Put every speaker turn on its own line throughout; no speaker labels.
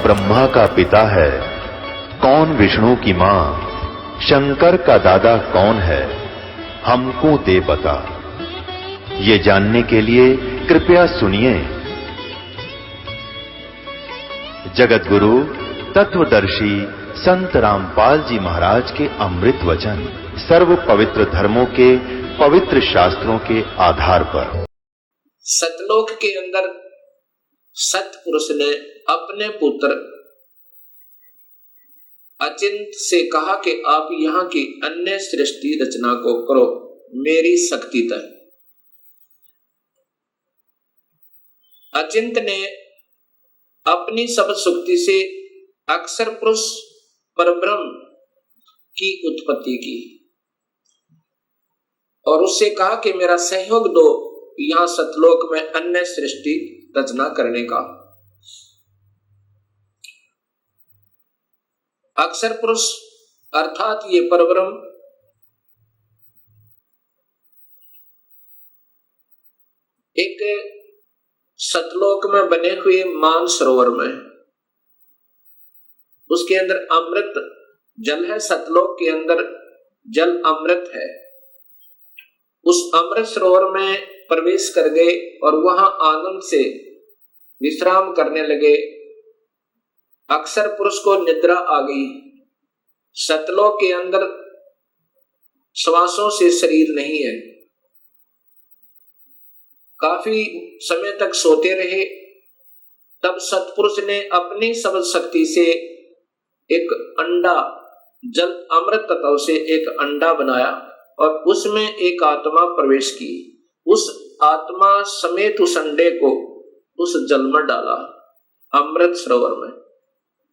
ब्रह्मा का पिता है, कौन विष्णु की मां, शंकर का दादा कौन है, हमको दे बता। ये जानने के लिए कृपया सुनिए। जगत गुरु तत्वदर्शी संत रामपाल जी महाराज के अमृत वचन सर्व पवित्र धर्मों के पवित्र शास्त्रों के आधार पर।
सतलोक के अंदर सतपुरुष ने अपने पुत्र अचिंत से कहा कि आप यहाँ की अन्य सृष्टि रचना को करो, मेरी शक्ति तक। अचिंत ने अपनी सब शक्ति से अक्षर पुरुष परब्रह्म की उत्पत्ति की और उससे कहा कि मेरा सहयोग दो यहां सतलोक में अन्य सृष्टि रचना करने का। अक्षर पुरुष अर्थात ये परब्रह्म एक सतलोक में बने हुए मान सरोवर में, उसके अंदर अमृत जल है। सतलोक के अंदर जल अमृत है। उस अमृत सरोवर में प्रवेश कर गए और वहां आनंद से विश्राम करने लगे। अक्षर पुरुष को निद्रा आ गई। सतलोक के अंदर श्वासों से शरीर नहीं है। काफी समय तक सोते रहे। तब सतपुरुष ने अपनी सब शक्ति से एक अंडा, जल अमृत तत्व से एक अंडा बनाया और उसमें एक आत्मा प्रवेश की। उस आत्मा समेत उस अंडे को उस जल में डाला, अमृत सरोवर में,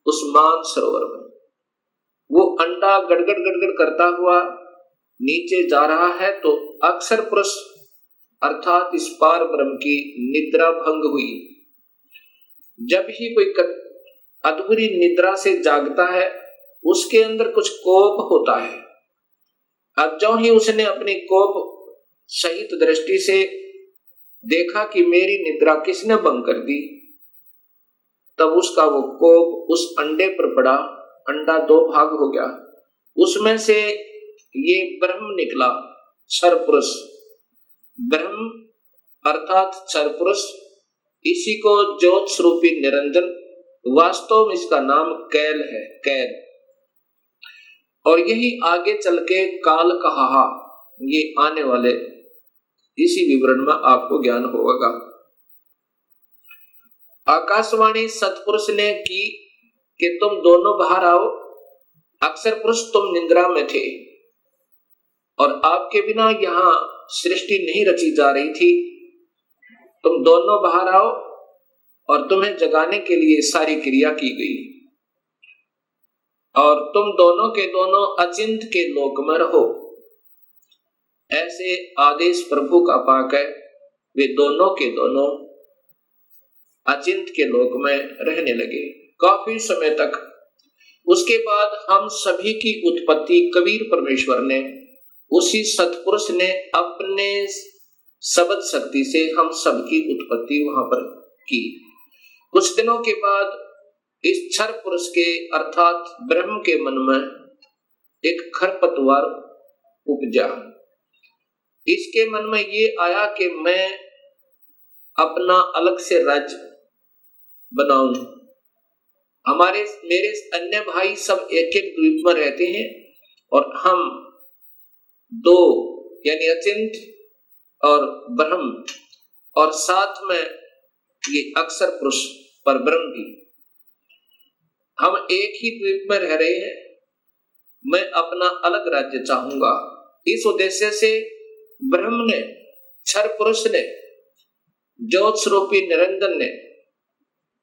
उस मान सरोवर में। वो अंडा गड़गड़ गड़गड़ करता हुआ नीचे जा रहा है तो अक्षर पुरुष अर्थात इस पार ब्रह्म की निद्रा भंग हुई। जब ही कोई अधूरी निद्रा से जागता है उसके अंदर कुछ कोप होता है। अब जो ही उसने अपनी कोप सहित दृष्टि से देखा कि मेरी निद्रा किसने भंग कर दी, तब उसका वो कोप उस अंडे पर पड़ा। अंडा दो भाग हो गया। उसमें से ये ब्रह्म निकला, क्षर पुरुष। ब्रह्म अर्थात क्षर पुरुष, इसी को ज्योत स्वरूपी निरंजन, वास्तव में इसका नाम कैल है, कैल। और यही आगे चल के काल कहा, ये आने वाले इसी विवरण में आपको ज्ञान होगा। आकाशवाणी सतपुरुष ने की कि तुम दोनों बाहर आओ। अक्षर पुरुष तुम निद्रा में थे और आपके बिना यहाँ सृष्टि नहीं रची जा रही थी। तुम दोनों बाहर आओ और तुम्हें जगाने के लिए सारी क्रिया की गई और तुम दोनों के दोनों अचिंत के लोक में रहो। ऐसे आदेश प्रभु का पाक है। वे दोनों के दोनों अचिंत के लोक में रहने लगे काफी समय तक। उसके बाद हम सभी की उत्पत्ति कबीर परमेश्वर ने, उसी सतपुरुष ने अपने शब्द शक्ति से हम सबकी उत्पत्ति वहां पर की। कुछ दिनों के बाद इस क्षर पुरुष के अर्थात ब्रह्म के मन में एक खरपतवार उपजा। इसके मन में ये आया कि मैं अपना अलग से राज्य बनाऊं। मेरे अन्य भाई सब एक एक द्वीप में रहते हैं और हम दो यानी अचिंत और ब्रह्म और साथ में ये अक्षर पुरुष पर ब्रह्म भी, हम एक ही द्वीप में रह रहे हैं। मैं अपना अलग राज्य चाहूंगा। इस उद्देश्य से ब्रह्म ने, क्षर पुरुष ने, ज्योत स्वरूपी निरंजन ने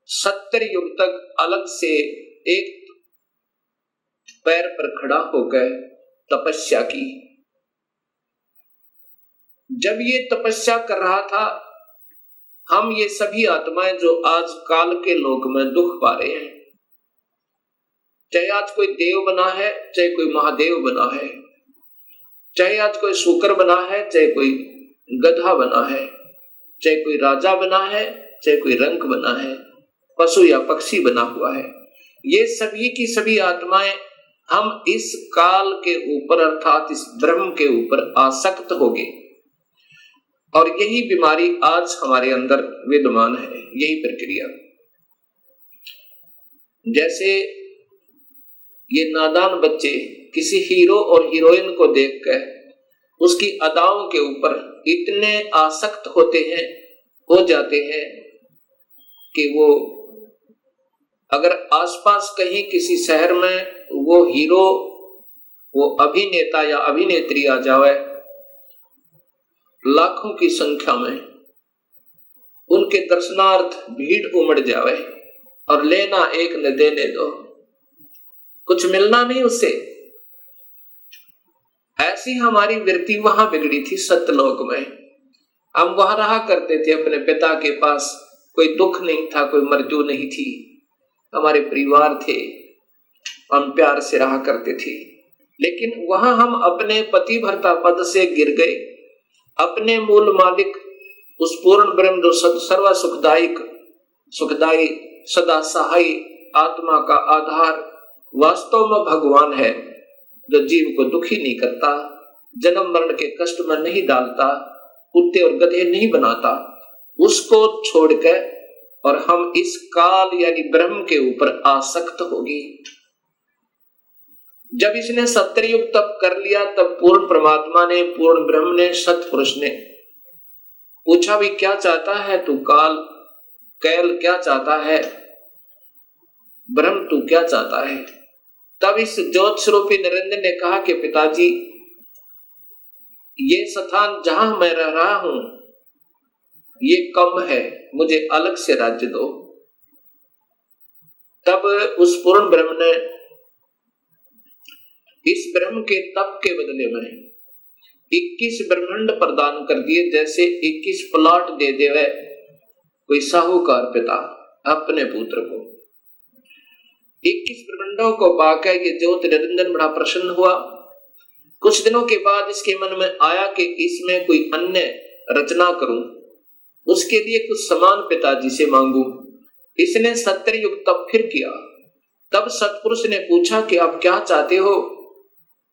70 युग तक अलग से एक पैर पर खड़ा होकर तपस्या की। जब ये तपस्या कर रहा था, हम ये सभी आत्माएं जो आज काल के लोक में दुख पा रहे हैं, चाहे आज कोई देव बना है, चाहे कोई महादेव बना है, चाहे आज कोई शूकर बना है, चाहे कोई गधा बना है, चाहे कोई राजा बना है, चाहे कोई रंक बना है, पशु या पक्षी बना हुआ है, ये सभी की सभी आत्माएं हम इस काल के ऊपर अर्थात इस ब्रह्म के ऊपर आसक्त हो गए, और यही बीमारी आज हमारे अंदर विद्यमान है, यही प्रक्रिया। जैसे ये नादान बच्चे किसी हीरो और हीरोइन को देखकर उसकी अदाओं के ऊपर इतने आसक्त हो जाते हैं कि वो अगर आसपास कहीं किसी शहर में वो हीरो, वो अभिनेता या अभिनेत्री आ जाए, लाखों की संख्या में उनके दर्शनार्थ भीड़ उमड़ जाए और लेना एक न देने दो, कुछ मिलना नहीं उससे। ऐसी हमारी वृत्ति वहां बिगड़ी थी सत्यलोक में। हम वहां रहा करते थे अपने पिता के पास, कोई दुख नहीं था, कोई मृत्यु नहीं थी, हमारे परिवार थे, हम प्यार से रहा करते थे। लेकिन वहां हम अपने पतिव्रता पद से गिर गए, अपने मूल मालिक उस पूर्ण ब्रह्म जो सर्व सुखदायी सदा सहाय आत्मा का आधार वास्तव में भगवान है, जो जीव को दुखी नहीं करता, जन्म मरण के कष्ट में नहीं डालता, कुत्ते और गधे नहीं बनाता, उसको छोड़कर और हम इस काल यानी ब्रह्म के ऊपर आसक्त हो गए। जब इसने सत्युग तप कर लिया, तब पूर्ण परमात्मा ने, पूर्ण ब्रह्म ने, सतपुरुष ने पूछा भी क्या चाहता है तू, कैल क्या चाहता है, ब्रह्म तू क्या चाहता है। तब इस ज्योत स्वरूपी निरंजन ने कहा कि पिताजी, ये स्थान जहां मैं रह रहा हूं ये कम है, मुझे अलग से राज्य दो। तब उस पूर्ण ब्रह्म ने इस ब्रह्म के तप के बदले में 21 ब्रह्मांड प्रदान कर दिए, जैसे 21 प्लॉट दे देवे कोई साहूकार पिता अपने पुत्र को। 21 ब्रह्मांडों को पाकर ये ज्योत निरंजन बड़ा प्रसन्न हुआ। कुछ दिनों के बाद इसके मन में आया कि इसमें कोई अन्य रचना करूं, उसके लिए कुछ सामान पिताजी से मांगू। इसने सत्युग तप फिर किया। तब सतपुरुष ने पूछा कि आप क्या चाहते हो,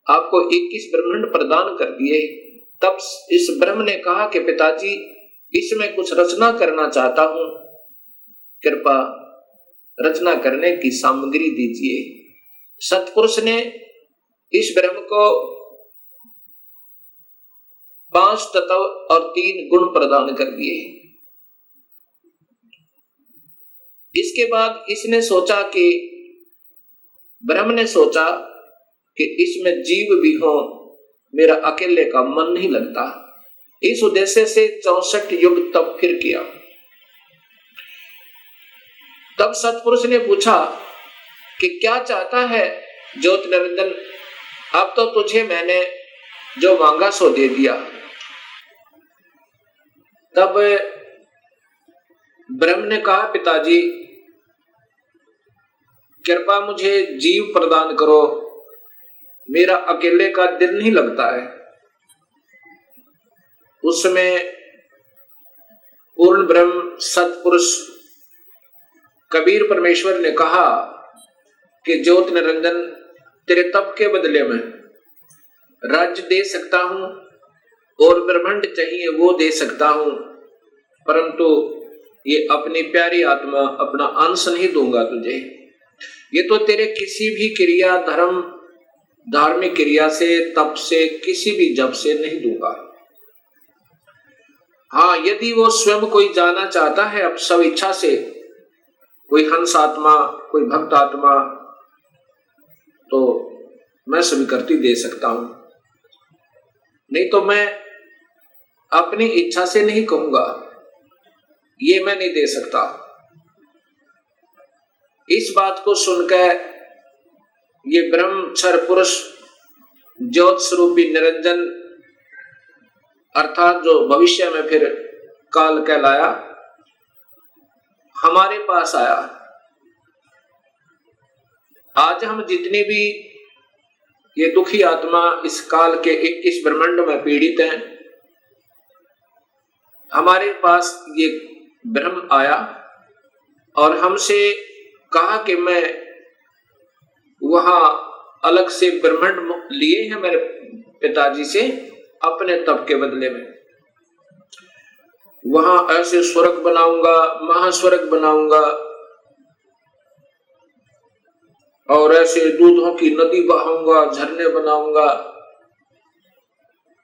आपको 21 ब्रह्मांड प्रदान कर दिए। तब इस ब्रह्म ने कहा कि पिताजी, इसमें कुछ रचना करना चाहता हूं, कृपा रचना करने की सामग्री दीजिए। सतपुरुष ने इस ब्रह्म को 5 तत्व और 3 गुण प्रदान कर दिए। इसके बाद इसने सोचा कि ब्रह्म ने सोचा कि इसमें जीव भी हो, मेरा अकेले का मन नहीं लगता। इस उद्देश्य से 64 युग तप फिर किया। तब सतपुरुष ने पूछा कि क्या चाहता है ज्योत निरंजन, अब तो तुझे मैंने जो मांगा सो दे दिया। तब ब्रह्म ने कहा, पिताजी कृपा मुझे जीव प्रदान करो, मेरा अकेले का दिल नहीं लगता है। उस समय पूर्ण ब्रह्म सतपुरुष कबीर परमेश्वर ने कहा कि ज्योत निरंजन, तेरे तप के बदले में राज्य दे सकता हूं और ब्रह्मांड चाहिए वो दे सकता हूं, परंतु ये अपनी प्यारी आत्मा, अपना अंश नहीं दूंगा तुझे। ये तो तेरे किसी भी क्रिया, धर्म, धार्मिक क्रिया से, तप से, किसी भी जप से नहीं दूंगा। हाँ, यदि वो स्वयं कोई जाना चाहता है अब सब इच्छा से, कोई हंस आत्मा, कोई भक्त आत्मा, तो मैं स्वीकृति दे सकता हूं, नहीं तो मैं अपनी इच्छा से नहीं कहूंगा, ये मैं नहीं दे सकता। इस बात को सुनकर ये ब्रह्मचर पुरुष ज्योत स्वरूपी निरंजन अर्थात जो भविष्य में फिर काल कहलाया, हमारे पास आया। आज हम जितनी भी ये दुखी आत्मा इस काल के 21 ब्रह्मांड में पीड़ित हैं, हमारे पास ये ब्रह्म आया और हमसे कहा कि मैं वहां अलग से ब्रह्मांड लिए हैं मेरे पिताजी से अपने तप के बदले में। वहां ऐसे स्वर्ग बनाऊंगा, महास्वर्ग बनाऊंगा, और ऐसे दूधों की नदी बहाऊंगा, झरने बनाऊंगा।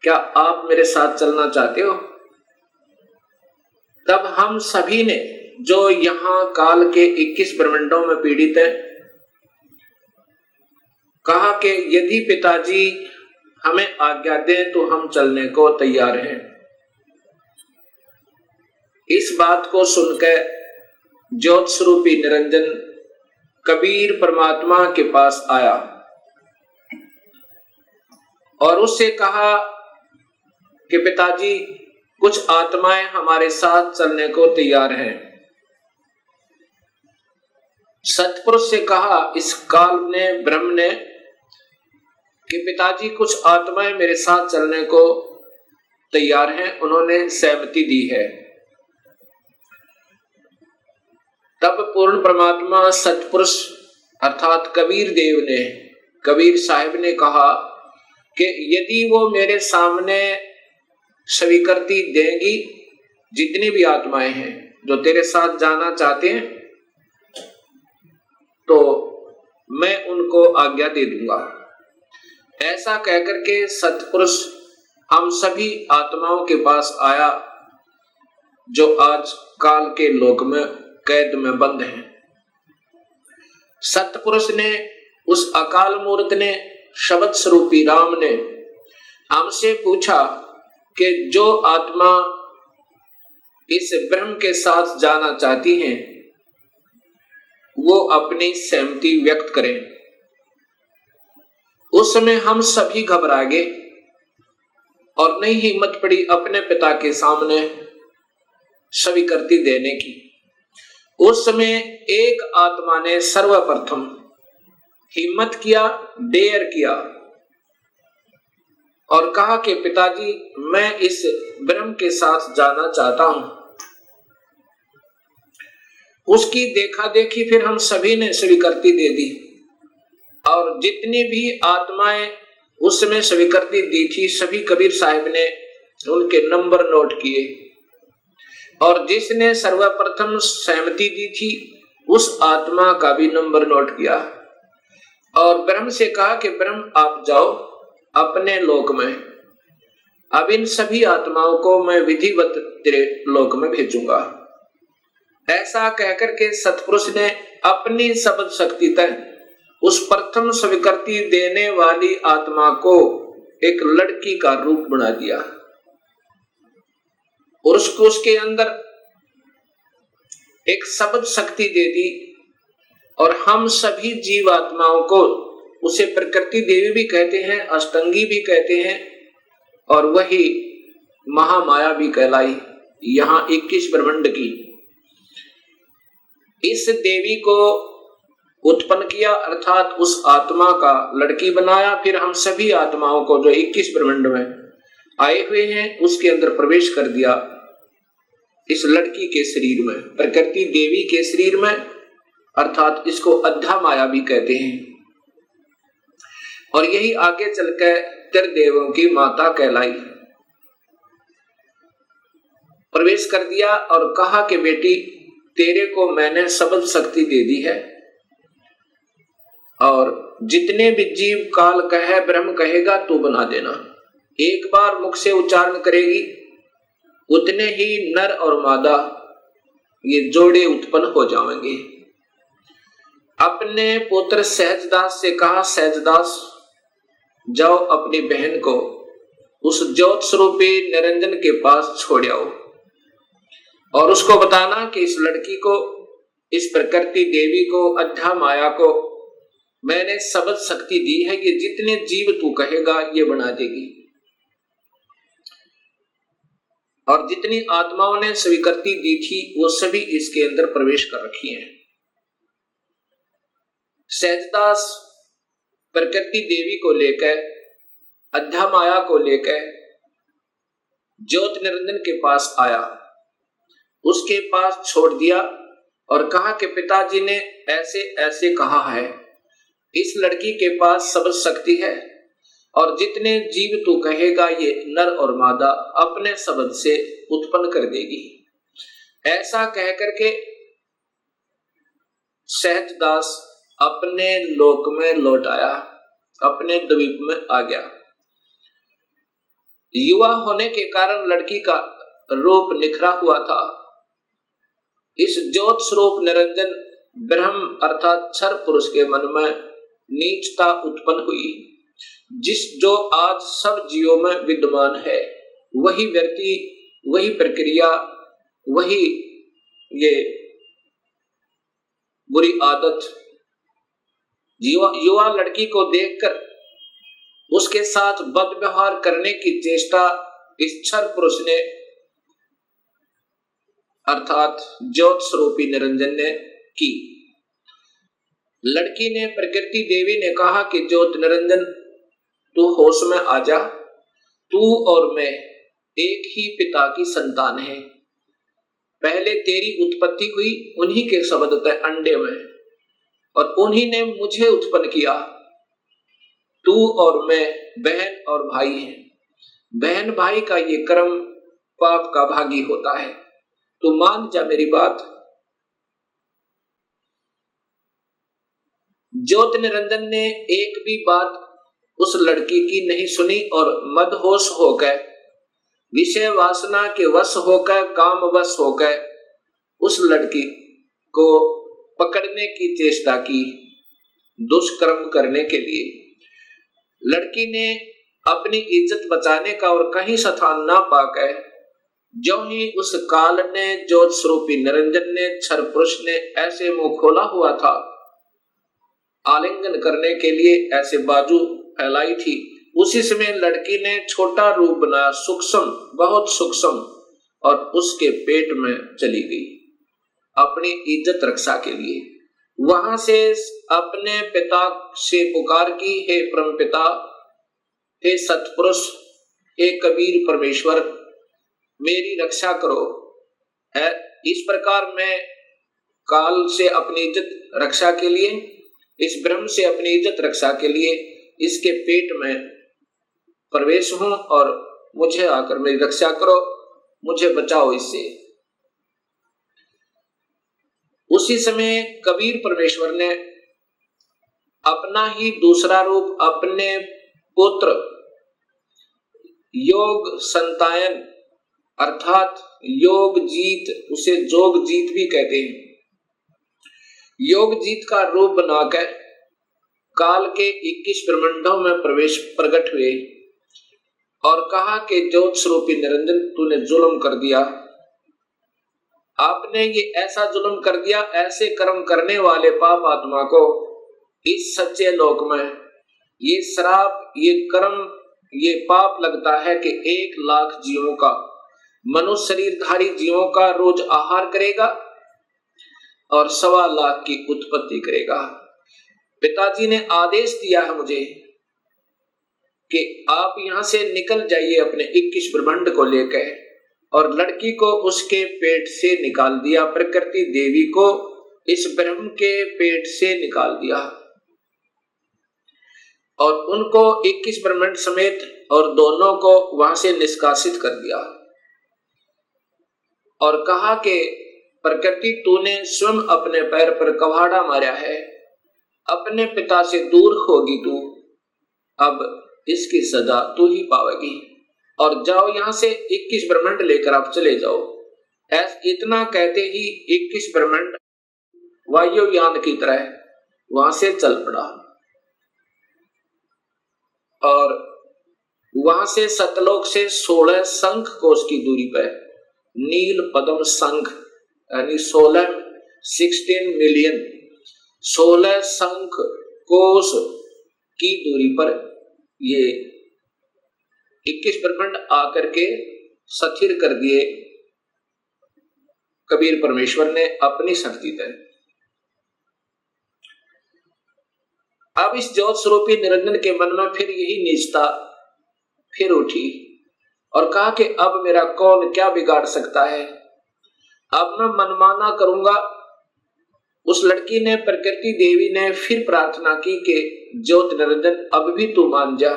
क्या आप मेरे साथ चलना चाहते हो? तब हम सभी ने, जो यहां काल के 21 ब्रह्मांडों में पीड़ित है, कहा कि यदि पिताजी हमें आज्ञा दें तो हम चलने को तैयार हैं। इस बात को सुनकर ज्योत स्वरूपी निरंजन कबीर परमात्मा के पास आया और उससे कहा कि पिताजी, कुछ आत्माएं हमारे साथ चलने को तैयार हैं। सतपुरुष से कहा, इस काल ने, ब्रह्म ने, कि पिताजी कुछ आत्माएं मेरे साथ चलने को तैयार हैं, उन्होंने सहमति दी है। तब पूर्ण परमात्मा सतपुरुष अर्थात कबीर देव ने, कबीर साहिब ने कहा कि यदि वो मेरे सामने स्वीकृति देंगी, जितनी भी आत्माएं हैं जो तेरे साथ जाना चाहते हैं, तो मैं उनको आज्ञा दे दूंगा। ऐसा कहकर के सतपुरुष हम सभी आत्माओं के पास आया जो आज काल के लोक में कैद में बंद हैं। सतपुरुष ने, उस अकाल मूर्त ने, शब्द स्वरूपी राम ने हमसे पूछा कि जो आत्मा इस ब्रह्म के साथ जाना चाहती हैं, वो अपनी सहमति व्यक्त करें। उस समय हम सभी घबरा गए और नहीं हिम्मत पड़ी अपने पिता के सामने स्वीकृति देने की। उस समय एक आत्मा ने सर्वप्रथम हिम्मत किया, डेयर किया और कहा कि पिताजी, मैं इस ब्रह्म के साथ जाना चाहता हूं। उसकी देखा देखी फिर हम सभी ने स्वीकृति दे दी और जितनी भी आत्माएं उस समय स्वीकृति दी थी, सभी कबीर साहिब ने उनके नंबर नोट किए और जिसने सर्वप्रथम सहमति दी थी उस आत्मा का भी नंबर नोट किया और ब्रह्म से कहा कि ब्रह्म आप जाओ अपने लोक में, अब इन सभी आत्माओं को मैं विधिवत तेरे लोक में भेजूंगा। ऐसा कहकर के सतपुरुष ने अपनी शब्द शक्ति तक उस प्रथम स्वीकृति देने वाली आत्मा को एक लड़की का रूप बना दिया और उसके अंदर एक शब्द शक्ति दे दी और हम सभी जीवात्माओं को, उसे प्रकृति देवी भी कहते हैं, अष्टंगी भी कहते हैं और वही महामाया भी कहलाई। यहां 21 ब्रह्मांड की इस देवी को उत्पन्न किया अर्थात उस आत्मा का लड़की बनाया। फिर हम सभी आत्माओं को जो 21 ब्रह्मांड में आए हुए हैं उसके अंदर प्रवेश कर दिया, इस लड़की के शरीर में, प्रकृति देवी के शरीर में, अर्थात इसको अध्या माया भी कहते हैं और यही आगे चलकर त्रिदेवों की माता कहलाई। प्रवेश कर दिया और कहा कि बेटी, तेरे को मैंने शब्द शक्ति दे दी है और जितने भी जीव काल कहे, ब्रह्म कहेगा तू बना देना। एक बार मुख से उच्चारण करेगी, उतने ही नर और मादा ये जोड़े उत्पन्न हो जाएंगे। अपने पुत्र सहजदास से कहा, सहजदास जाओ अपनी बहन को उस ज्योत स्वरूपी निरंजन के पास छोड़ आओ और उसको बताना कि इस लड़की को, इस प्रकृति देवी को, अध्या माया को मैंने शब्द शक्ति दी है कि जितने जीव तू कहेगा ये बना देगी और जितनी आत्माओं ने स्वीकृति दी थी वो सभी इसके अंदर प्रवेश कर रखी हैं। सहजदास प्रकृति देवी को लेकर, अध्या माया को लेकर ज्योत निरंजन के पास आया, उसके पास छोड़ दिया और कहा कि पिताजी ने ऐसे ऐसे कहा है इस लड़की के पास सब शक्ति है और जितने जीव तू कहेगा ये नर और मादा अपने शब्द से उत्पन्न कर देगी। ऐसा कह करके सहजदास अपने लोक में लौट आया, अपने द्वीप में आ गया। युवा होने के कारण लड़की का रूप निखरा हुआ था। इस ज्योत स्वरूप निरंजन ब्रह्म अर्थात क्षर पुरुष के मन में नीचता उत्पन्न हुई। जो आज सब जीवों में विद्यमान है, वही व्यक्ति, वही प्रक्रिया, वही ये बुरी आदत युवा लड़की को देखकर उसके साथ बदव्यवहार करने की चेष्टा इस क्षर पुरुष ने अर्थात ज्योत स्वरूपी निरंजन ने की। लड़की ने, प्रकृति देवी ने कहा कि ज्योत निरंजन तू होश में आ जा, तू और मैं एक ही पिता की संतान है। पहले तेरी उत्पत्ति हुई उन्हीं के शब्द अंडे में और उन्हीं ने मुझे उत्पन्न किया। तू और मैं बहन और भाई हैं। बहन भाई का ये कर्म पाप का भागी होता है। तू मान जा मेरी बात। ज्योत निरंजन ने एक भी बात उस लड़की की नहीं सुनी और मदहोश होकर, विषय वासना के वश होकर, काम वश होकर उस लड़की को पकड़ने की चेष्टा की, दुष्कर्म करने के लिए। लड़की ने अपनी इज्जत बचाने का और कहीं स्थान ना पाकर जो ही उस काल ने, ज्योत स्वरूपी निरंजन ने, क्षर पुरुष ने ऐसे मुंह खोला हुआ था, आलिंगन करने के लिए ऐसे बाजू फैलाई थी, उसी समय लड़की ने छोटा रूप बनाया, सूक्ष्म, बहुत सूक्ष्म, और उसके पेट में चली गई अपनी इज्जत रक्षा के लिए। वहां से अपने पिता से पुकार की, हे परम पिता, हे सतपुरुष, हे कबीर परमेश्वर, मेरी रक्षा करो। है इस प्रकार मैं काल से अपनी इज्जत रक्षा के लिए, इस ब्रह्म से अपनी इज्जत रक्षा के लिए इसके पेट में प्रवेश हूं और मुझे आकर मेरी रक्षा करो, मुझे बचाओ इससे। उसी समय कबीर परमेश्वर ने अपना ही दूसरा रूप अपने पुत्र योग संतायन अर्थात योग जीत, उसे जोग जीत भी कहते हैं, योग जीत का रूप बनाकर काल के 21 ब्रह्मांडों में प्रकट हुए और कहा कि ज्योत स्वरूपी निरंजन, तूने जुल्म कर दिया, आपने ये ऐसा जुल्म कर दिया, ऐसे कर्म करने वाले पाप आत्मा को इस सच्चे लोक में ये श्राप, ये कर्म, ये पाप लगता है कि 1 लाख जीवों का, मनुष्य शरीरधारी जीवों का रोज आहार करेगा और 1.25 लाख की उत्पत्ति करेगा। पिताजी ने आदेश दिया है मुझे कि आप यहां से निकल जाइए अपने 21 ब्रह्मांड को लेकर, और लड़की को उसके पेट से निकाल दिया, प्रकृति देवी को इस ब्रह्म के पेट से निकाल दिया और उनको 21 ब्रह्मांड समेत और दोनों को वहां से निष्कासित कर दिया और कहा कि प्रकृति, तूने स्वयं अपने पैर पर कवाड़ा मारा है, अपने पिता से दूर होगी तू, अब इसकी सजा तू ही पावेगी और जाओ यहां से 21 ब्रह्मांड लेकर आप चले जाओ। इतना कहते ही 21 ब्रह्मांड वायुयान की तरह वहां से चल पड़ा और वहां से सतलोक से 16 शंख कोश की दूरी पर नील पद्म शंख यानी 16 मिलियन 16 शंख कोश की दूरी पर ये 21 ब्रह्मांड आकर के स्थिर कर दिए कबीर परमेश्वर ने अपनी शक्ति से। अब इस ज्योत स्वरूपी निरंजन के मन में फिर यही नीचता फिर उठी और कहा कि अब मेरा कौन क्या बिगाड़ सकता है, अब मैं मनमाना करूंगा, उस लड़की ने, प्रकृति देवी ने फिर प्रार्थना की कि ज्योत निरंजन अब भी तू मान जा।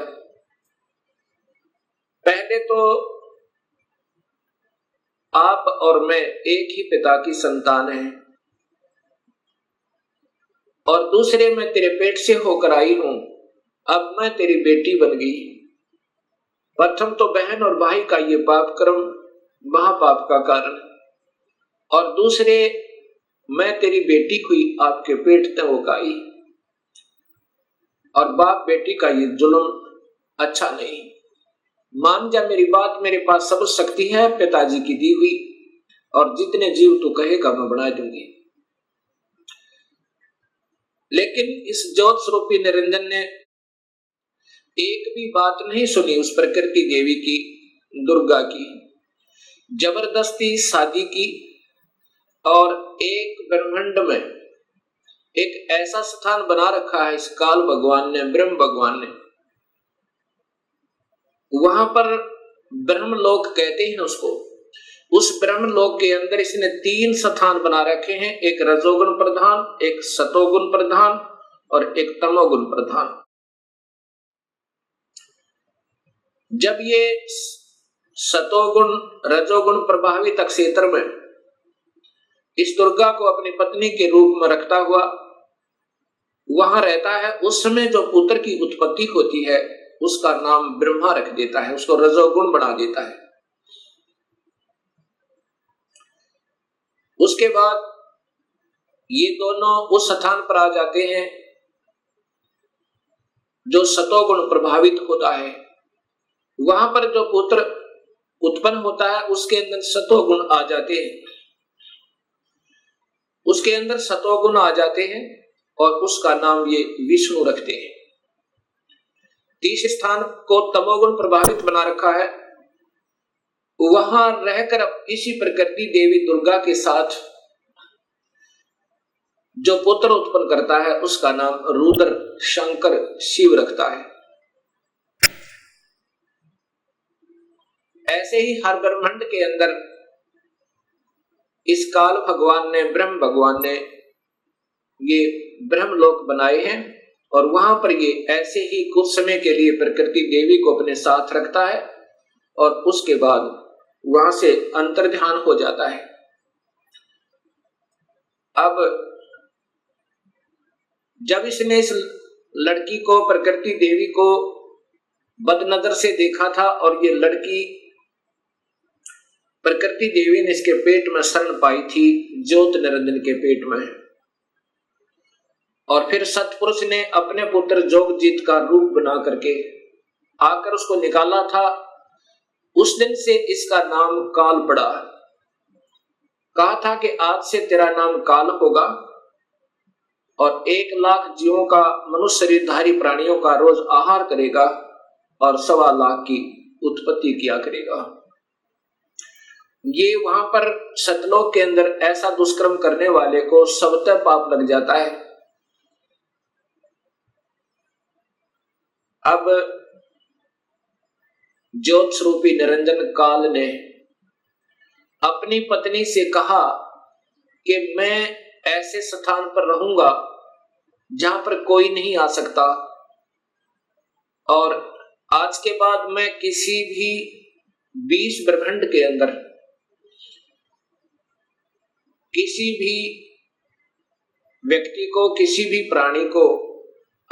पहले तो आप और मैं एक ही पिता की संतान हैं, और दूसरे मैं तेरे पेट से होकर आई हूं, अब मैं तेरी बेटी बन गई। प्रथम तो बहन और भाई का ये पाप कर्म महापाप का कारण, और दूसरे मैं तेरी बेटी हुई आपके पेट तक होकर आई, और बाप बेटी का ये जुल्म अच्छा नहीं। मान जा मेरी बात, मेरे पास सब शक्ति है पिताजी की दी हुई, और जितने जीव तू कहेगा मैं बना दूंगी। लेकिन इस ज्योत स्वरूपी निरंजन ने एक भी बात नहीं सुनी उस प्रकृति देवी की, दुर्गा की। जबरदस्ती शादी की, और एक ब्रह्मांड में एक ऐसा स्थान बना रखा है इस काल भगवान ने, ब्रह्म भगवान ने। वहां पर ब्रह्मलोक कहते हैं उसको। उस ब्रह्मलोक के अंदर इसने 3 स्थान बना रखे हैं, एक रजोगुण प्रधान, एक सतोगुण प्रधान और एक तमोगुण प्रधान। जब ये सतोगुण रजोगुण प्रभावित क्षेत्र में इस दुर्गा को अपनी पत्नी के रूप में रखता हुआ वहां रहता है, उस समय जो पुत्र की उत्पत्ति होती है उसका नाम ब्रह्मा रख देता है, उसको रजोगुण बना देता है। उसके बाद ये दोनों उस स्थान पर आ जाते हैं जो सतोगुण प्रभावित होता है। वहां पर जो पुत्र उत्पन्न होता है उसके अंदर सतोगुण आ जाते हैं, उसके अंदर सतोगुण आ जाते हैं, और उसका नाम ये विष्णु रखते हैं। 30 स्थान को तमोगुण प्रभावित बना रखा है। वहां रहकर इसी प्रकृति देवी दुर्गा के साथ जो पुत्र उत्पन्न करता है उसका नाम रुद्र शंकर शिव रखता है। ऐसे ही हर ब्रह्मांड के अंदर इस काल भगवान ने, ब्रह्म भगवान ने ये ब्रह्मलोक बनाए हैं, और वहां पर ये ऐसे ही कुछ समय के लिए प्रकृति देवी को अपने साथ रखता है, और उसके बाद वहां से अंतर्ध्यान हो जाता है। अब जब इसने इस लड़की को, प्रकृति देवी को बदनजर से देखा था, और ये लड़की प्रकृति देवी ने इसके पेट में शरण पाई थी, ज्योत निरंजन के पेट में, और फिर सतपुरुष ने अपने पुत्र जोगजीत का रूप बना करके आकर उसको निकाला था। उस दिन से इसका नाम काल पड़ा। कहा था कि आज से तेरा नाम काल होगा, और 1 लाख जीवों का, मनुष्य शरीरधारी प्राणियों का रोज आहार करेगा, और 1.25 लाख की उत्पत्ति किया करेगा। ये वहां पर सतलोक के अंदर ऐसा दुष्कर्म करने वाले को सबतः पाप लग जाता है। अब ज्योत स्वरूपी निरंजन काल ने अपनी पत्नी से कहा कि मैं ऐसे स्थान पर रहूंगा जहां पर कोई नहीं आ सकता, और आज के बाद मैं किसी भी 20 ब्रह्मांड के अंदर किसी भी व्यक्ति को, किसी भी प्राणी को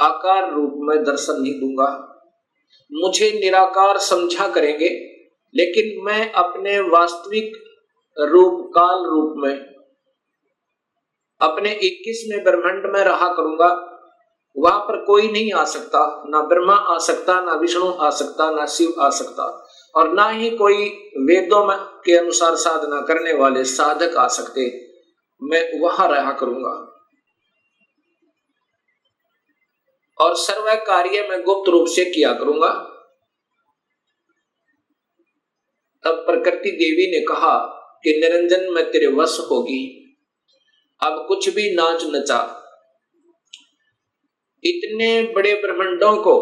आकार रूप में दर्शन नहीं दूंगा। मुझे निराकार समझा करेंगे, लेकिन मैं अपने वास्तविक रूप, काल रूप में अपने 21वें ब्रह्मांड में रहा करूंगा। वहां पर कोई नहीं आ सकता, ना ब्रह्मा आ सकता, ना विष्णु आ सकता, ना शिव आ सकता, और ना ही कोई वेदों में के अनुसार साधना करने वाले साधक आ सकते। मैं वहां रहा करूंगा, और सर्व कार्य मैं गुप्त रूप से किया करूंगा। तब प्रकृति देवी ने कहा कि निरंजन मैं तेरे वश होगी, अब कुछ भी नाच नचा। इतने बड़े ब्रह्मांडों को,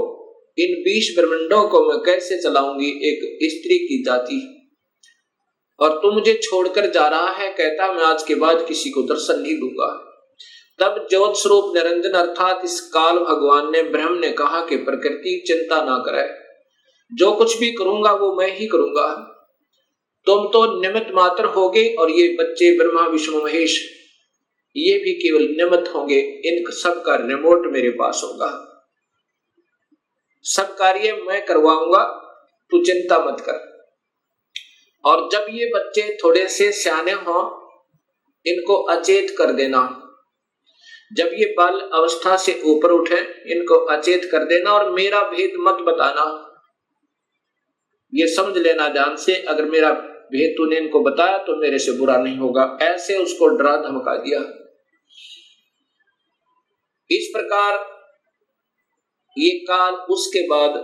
इन 20 ब्रह्मांडों को मैं कैसे चलाऊंगी एक स्त्री की जाति, और तू मुझे छोड़कर जा रहा है, कहता मैं आज के बाद किसी को दर्शन नहीं दूंगा। तब ज्योत स्वरूप निरंजन अर्थात इस काल भगवान ने ब्रह्म ने कहा कि प्रकृति चिंता ना करे, जो कुछ भी करूंगा वो मैं ही करूंगा, तुम तो निमित्त मात्र होगे और ये बच्चे ब्रह्मा विष्णु महेश ये भी केवल निमित्त होंगे, इन सब का रिमोट मेरे पास होगा, सब कार्य मैं करवाऊंगा, तू चिंता मत कर। और जब ये बच्चे थोड़े से सियाने हों इनको अचेत कर देना, जब ये बाल अवस्था से ऊपर उठे इनको अचेत कर देना और मेरा भेद मत बताना, ये समझ लेना ध्यान से, अगर मेरा भेद तूने इनको बताया तो मेरे से बुरा नहीं होगा, ऐसे उसको डरा धमका दिया। इस प्रकार ये काल उसके बाद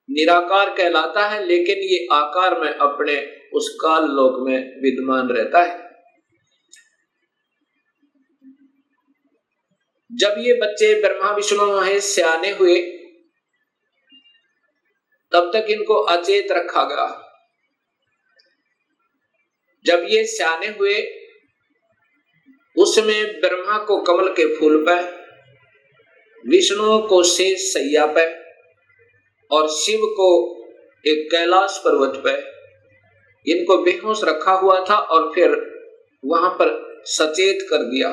निराकार कहलाता है, लेकिन ये आकार में अपने उस काल लोक में विद्यमान रहता है। जब ये बच्चे ब्रह्मा विष्णु महेश सियाने हुए तब तक इनको अचेत रखा गया। जब ये सियाने हुए उसमें ब्रह्मा को कमल के फूल पे, विष्णु को शेष सैया पे और शिव को एक कैलाश पर्वत पे इनको बेहोश रखा हुआ था और फिर वहां पर सचेत कर दिया।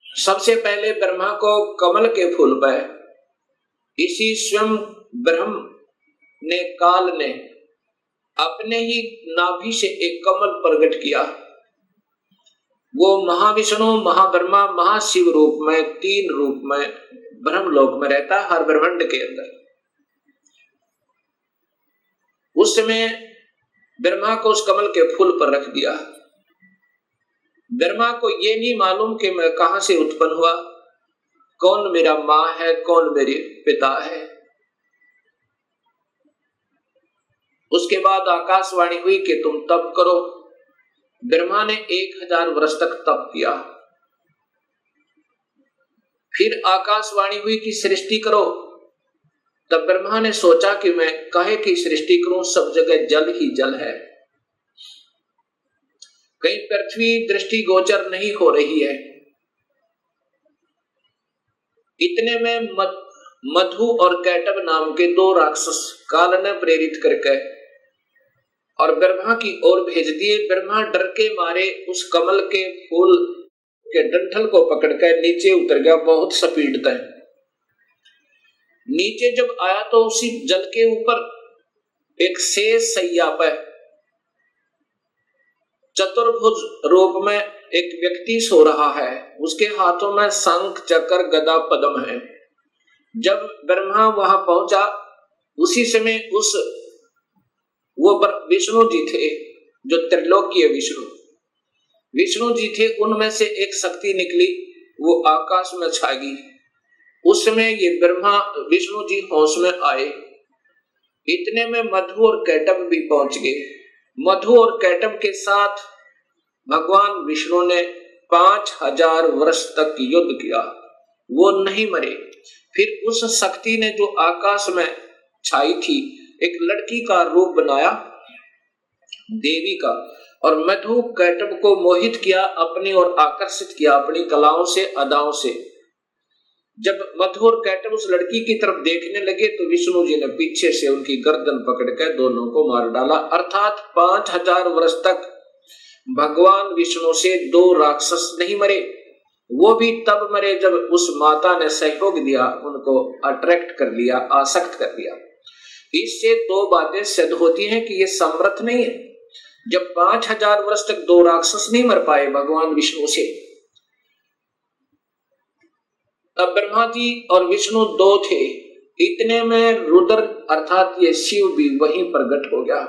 सबसे पहले ब्रह्मा को कमल के फूल पे इसी स्वयं ब्रह्म ने काल ने अपने ही नाभि से एक कमल प्रकट किया। वो महाविष्णु महाब्रह्मा महाशिव रूप में, तीन रूप में ब्रह्मलोक में रहता है हर ब्रह्मांड के अंदर। उस समय ब्रह्मा को उस कमल के फूल पर रख दिया। ब्रह्मा को ये नहीं मालूम कि मैं कहां से उत्पन्न हुआ, कौन मेरा माँ है, कौन मेरे पिता है। उसके बाद आकाशवाणी हुई कि तुम तप करो। ब्रह्मा ने 1000 वर्ष तक तप किया। फिर आकाशवाणी हुई कि सृष्टि करो। तब ब्रह्मा ने सोचा कि मैं काहे की सृष्टि करूं, सब जगह जल ही जल है, कहीं पृथ्वी दृष्टि गोचर नहीं हो रही है। इतने में मधु और कैटब नाम के 2 राक्षस काल ने प्रेरित करके और ब्रह्मा की ओर भेज दिए। ब्रह्मा डर के मारे उस कमल के फूल के डंठल को पकड़कर नीचे उतर गया, बहुत स्पीड तक। नीचे जब आया तो उसी जल के ऊपर एक शेष सैया पर चतुर्भुज रूप में एक व्यक्ति सो रहा है। उसके हाथों में शंख चक्र गदा पद्म है। जब ब्रह्मा वहां पहुंचा उसी समय वो विष्णु जी थे, जो त्रिलोकीय विष्णु जी थे, उनमें से एक शक्ति निकली, वो आकाश में छा गई। उस समय ये ब्रह्मा विष्णु जी होश में आए। इतने में मधु और कैटब भी पहुंच गए। मधु और कैटब के साथ भगवान विष्णु ने 5000 वर्ष तक युद्ध किया, वो नहीं मरे। फिर उस शक्ति ने जो आकाश में छाई थी एक लड़की का रूप बनाया, देवी का, और मधु कैटब को मोहित किया, अपनी ओर आकर्षित किया अपनी कलाओं से, अदाओं से। जब मधु और कैटब उस लड़की की तरफ देखने लगे तो विष्णु जी ने पीछे से उनकी गर्दन पकड़कर दोनों को मार डाला। अर्थात 5000 वर्ष तक भगवान विष्णु से 2 राक्षस नहीं मरे। वो भी तब मरे जब उस माता ने सहयोग दिया, उनको अट्रैक्ट कर लिया, आसक्त कर लिया। इससे 2 बातें सिद्ध होती हैं कि ये समर्थ नहीं है। जब 5000 वर्ष तक 2 राक्षस नहीं मर पाए भगवान विष्णु से, तब ब्रह्मा जी और विष्णु 2 थे। इतने में रुद्र अर्थात ये शिव भी वहीं प्रकट हो गया।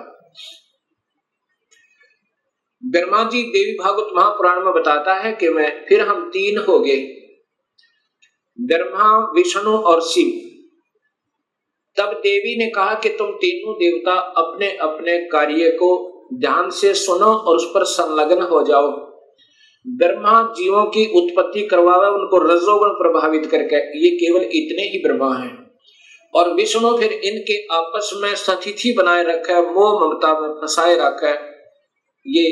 ब्रह्मा जी देवी भागवत महापुराण में बताता है कि फिर हम 3 हो गए, ब्रह्मा विष्णु और शिव। तब देवी ने कहा कि तुम तीनों देवता अपने अपने कार्य को ध्यान से सुनो और उस पर संलग्न हो जाओ। ब्रह्मा जीवों की उत्पत्ति करवावे, उनको रजोगुण प्रभावित करके, ये केवल इतने ही ब्रह्मा हैं। और विष्णु फिर इनके आपस में सतिथि बनाए रखा, मोह ममता में फंसाए रखा, ये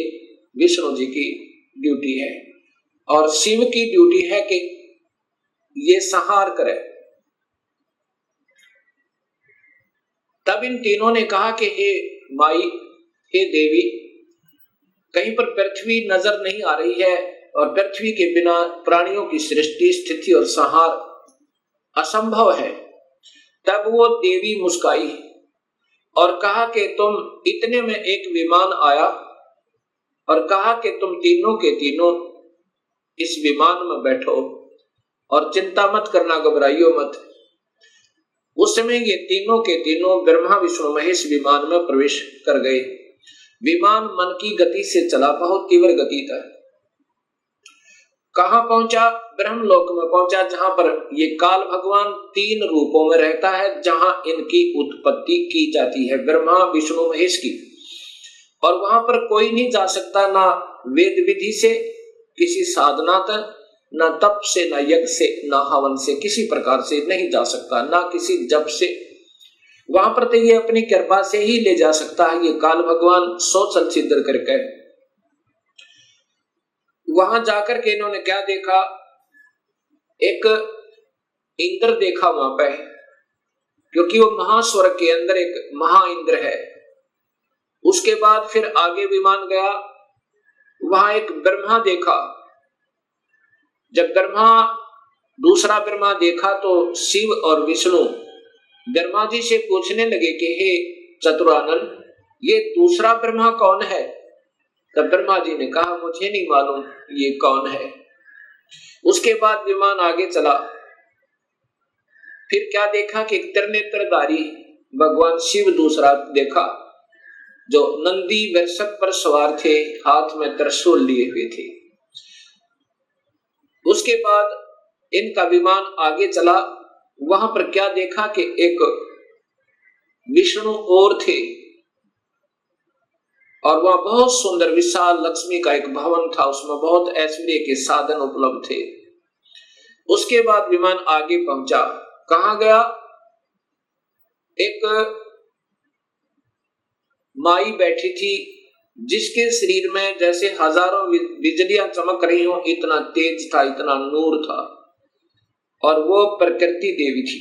विष्णु जी की ड्यूटी है। और शिव की ड्यूटी है कि ये संहार करे। तब इन तीनों ने कहा कि हे माई, हे देवी, कहीं पर पृथ्वी नजर नहीं आ रही है और पृथ्वी के बिना प्राणियों की सृष्टि, स्थिति और संहार असंभव है। तब वो देवी मुस्काई और कहा कि तुम इतने में एक विमान आया और कहा कि तुम तीनों के तीनों इस विमान में बैठो और चिंता मत करना, घबराइयो मत। उस समय ये तीनों के तीनों ब्रह्मा विष्णु महेश विमान में प्रवेश कर गए। विमान मन की गति से चला, बहुत तीव्र गति था। कहां पहुंचा? ब्रह्मलोक में पहुंचा, जहां पर ये काल भगवान 3 रूपों में रहता है, जहां इनकी उत्पत्ति की जाती है, ब्रह्मा विष्णु महेश की। और वहां पर कोई नहीं जा सकता, ना वेद विधि से, किसी साधना तक, ना तप से, ना यज्ञ से, ना हवन से, किसी प्रकार से नहीं जा सकता, ना किसी जप से। वहां पर तो ये अपनी कृपा से ही ले जा सकता है, ये काल भगवान सोचल सिद्ध करके। वहां जाकर के इन्होंने क्या देखा? एक इंद्र देखा वहां पे, क्योंकि वो महास्वर्ग के अंदर एक महा इंद्र है। उसके बाद फिर आगे विमान गया, वहां एक ब्रह्मा देखा। जब दूसरा ब्रह्मा देखा तो शिव और विष्णु ब्रह्मा जी से पूछने लगे कि हे चतुरानन, ये दूसरा ब्रह्मा कौन है? तब ब्रह्मा जी ने कहा, मुझे नहीं मालूम ये कौन है। उसके बाद विमान आगे चला। फिर क्या देखा कि त्रिनेत्रधारी भगवान शिव दूसरा देखा, जो नंदी वृषभ पर सवार थे, हाथ में त्रिशूल लिए हुए थे। उसके बाद इनका विमान आगे चला। वहां पर क्या देखा कि एक विष्णु और थे, और वह बहुत सुंदर विशाल लक्ष्मी का एक भवन था, उसमें बहुत ऐश्वर्य के साधन उपलब्ध थे। उसके बाद विमान आगे पहुंचा। कहां गया? एक माई बैठी थी, जिसके शरीर में जैसे हजारों बिजलियां चमक रही हो, इतना तेज था, इतना नूर था, और वो प्रकृति देवी थी।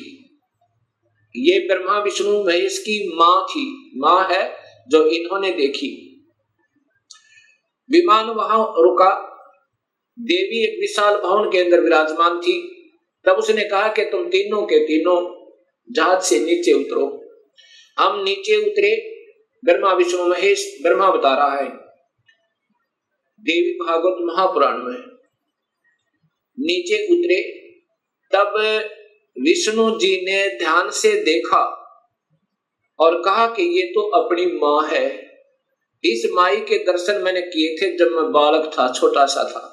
ये ब्रह्मा विष्णु महेश की मां थी, मां है जो इन्होंने देखी। विमान वहां रुका। देवी एक विशाल भवन के अंदर विराजमान थी। तब उसने कहा कि तुम तीनों के तीनों जहाज से नीचे उतरो। हम नीचे उतरे। ब्रह्मा विष्णु महेश, ब्रह्मा बता रहा है देवी भागवत महापुराण में, नीचे उतरे। तब विष्णु जी ने ध्यान से देखा और कहा कि ये तो अपनी मां है। इस माई के दर्शन मैंने किए थे जब मैं बालक था, छोटा सा था।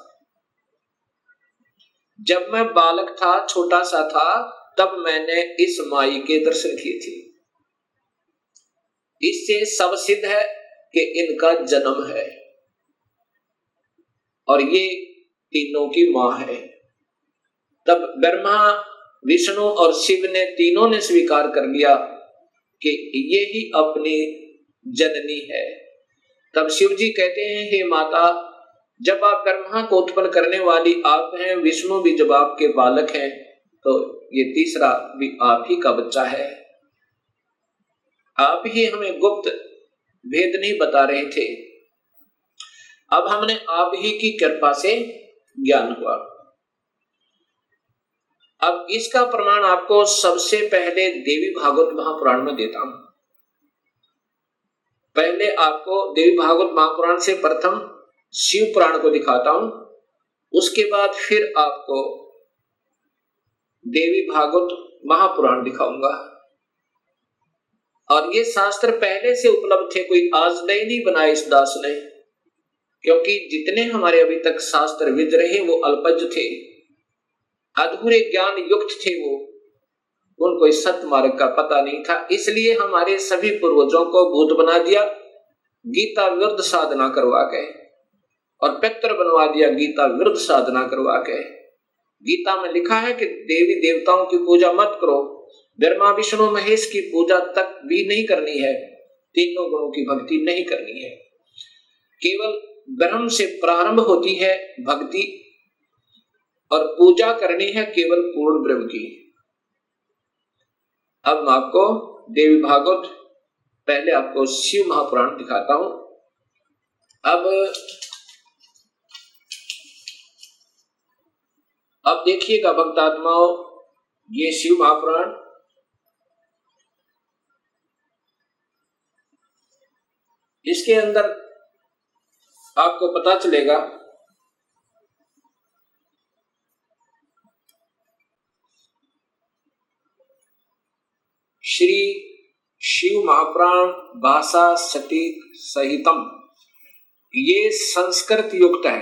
जब मैं बालक था, छोटा सा था, तब मैंने इस माई के दर्शन किए थे। इससे सब सिद्ध है कि इनका जन्म है और ये तीनों की मां है। तब ब्रह्मा विष्णु और शिव ने तीनों ने स्वीकार कर लिया कि ये ही अपनी जननी है। तब शिव जी कहते हैं, हे माता, जब आप ब्रह्मा को उत्पन्न करने वाली आप हैं, विष्णु भी जब आपके बालक हैं, तो ये तीसरा भी आप ही का बच्चा है। आप ही हमें गुप्त भेद नहीं बता रहे थे, अब हमने आप ही की कृपा से ज्ञान हुआ। अब इसका प्रमाण आपको सबसे पहले देवी भागवत महापुराण में देता हूं। पहले आपको देवी भागवत महापुराण से प्रथम शिव पुराण को दिखाता हूं, उसके बाद फिर आपको देवी भागवत महापुराण दिखाऊंगा। और ये शास्त्र पहले से उपलब्ध थे, कोई आज नए नहीं बनाए इस दास ने, क्योंकि जितने हमारे अभी तक शास्त्र विद रहे वो अल्पज थे, अधूरे ज्ञान युक्त थे, वो उनको इस सत्य मार्ग का पता नहीं था। इसलिए हमारे सभी पूर्वजों को भूत बना दिया, गीता विरुद्ध साधना करवा के, और पितर बनवा दिया गीता विरुद्ध साधना करवा के। गीता में लिखा है कि देवी देवताओं की पूजा मत करो, ब्रह्मा विष्णु महेश की पूजा तक भी नहीं करनी है, तीनों गुणों की भक्ति नहीं करनी है। केवल ब्रह्म से प्रारंभ होती है भक्ति, और पूजा करनी है केवल पूर्ण ब्रह्म की। अब मैं आपको देवी भागवत, पहले आपको शिव महापुराण दिखाता हूं। अब देखिएगा भक्तात्माओं, ये शिव महापुराण इसके अंदर आपको पता चलेगा श्री शिव महापुराण भाषा सटीक सहितम, ये संस्कृत युक्त है,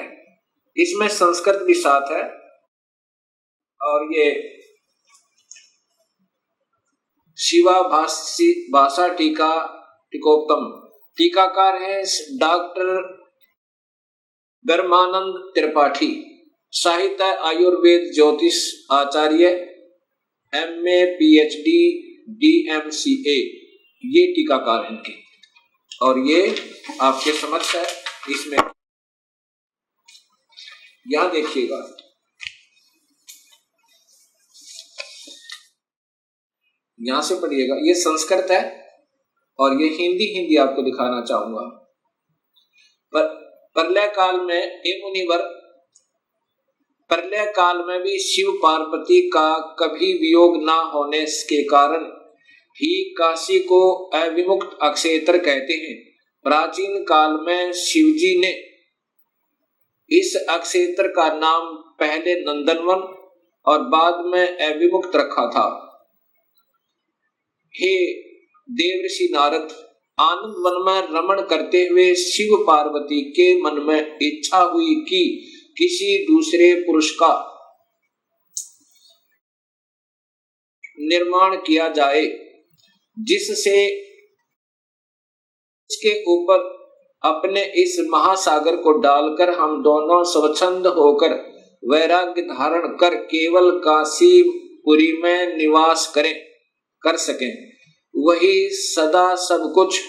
इसमें संस्कृत भी साथ है। और ये शिवा भाषा टीका टीकोत्तम, टीकाकार है डॉक्टर धर्मानंद त्रिपाठी, साहित्य आयुर्वेद ज्योतिष आचार्य, MA PhD DMCA, ये टीकाकार हैं इनके। और ये आपके समक्ष है, इसमें यहां देखिएगा, यहां से पढ़िएगा, ये संस्कृत है और ये हिंदी आपको दिखाना चाहूंगा। प्रलय काल में हे मुनिवर, प्रलय काल में भी शिव पार्वती का कभी वियोग न होने के कारण ही काशी को अविमुक्त अक्षेत्र कहते हैं। प्राचीन काल में शिवजी ने इस अक्षेत्र का नाम पहले नंदनवन और बाद में अविमुक्त रखा था। हे देवर्षि नारद, आनंद वन में रमण करते हुए शिव पार्वती के मन में इच्छा हुई कि किसी दूसरे पुरुष का निर्माण किया जाए, जिससे इसके ऊपर अपने इस महासागर को डालकर हम दोनों स्वच्छंद होकर वैराग्य धारण कर केवल काशीपुरी में निवास कर सकें। वही सदा सब कुछ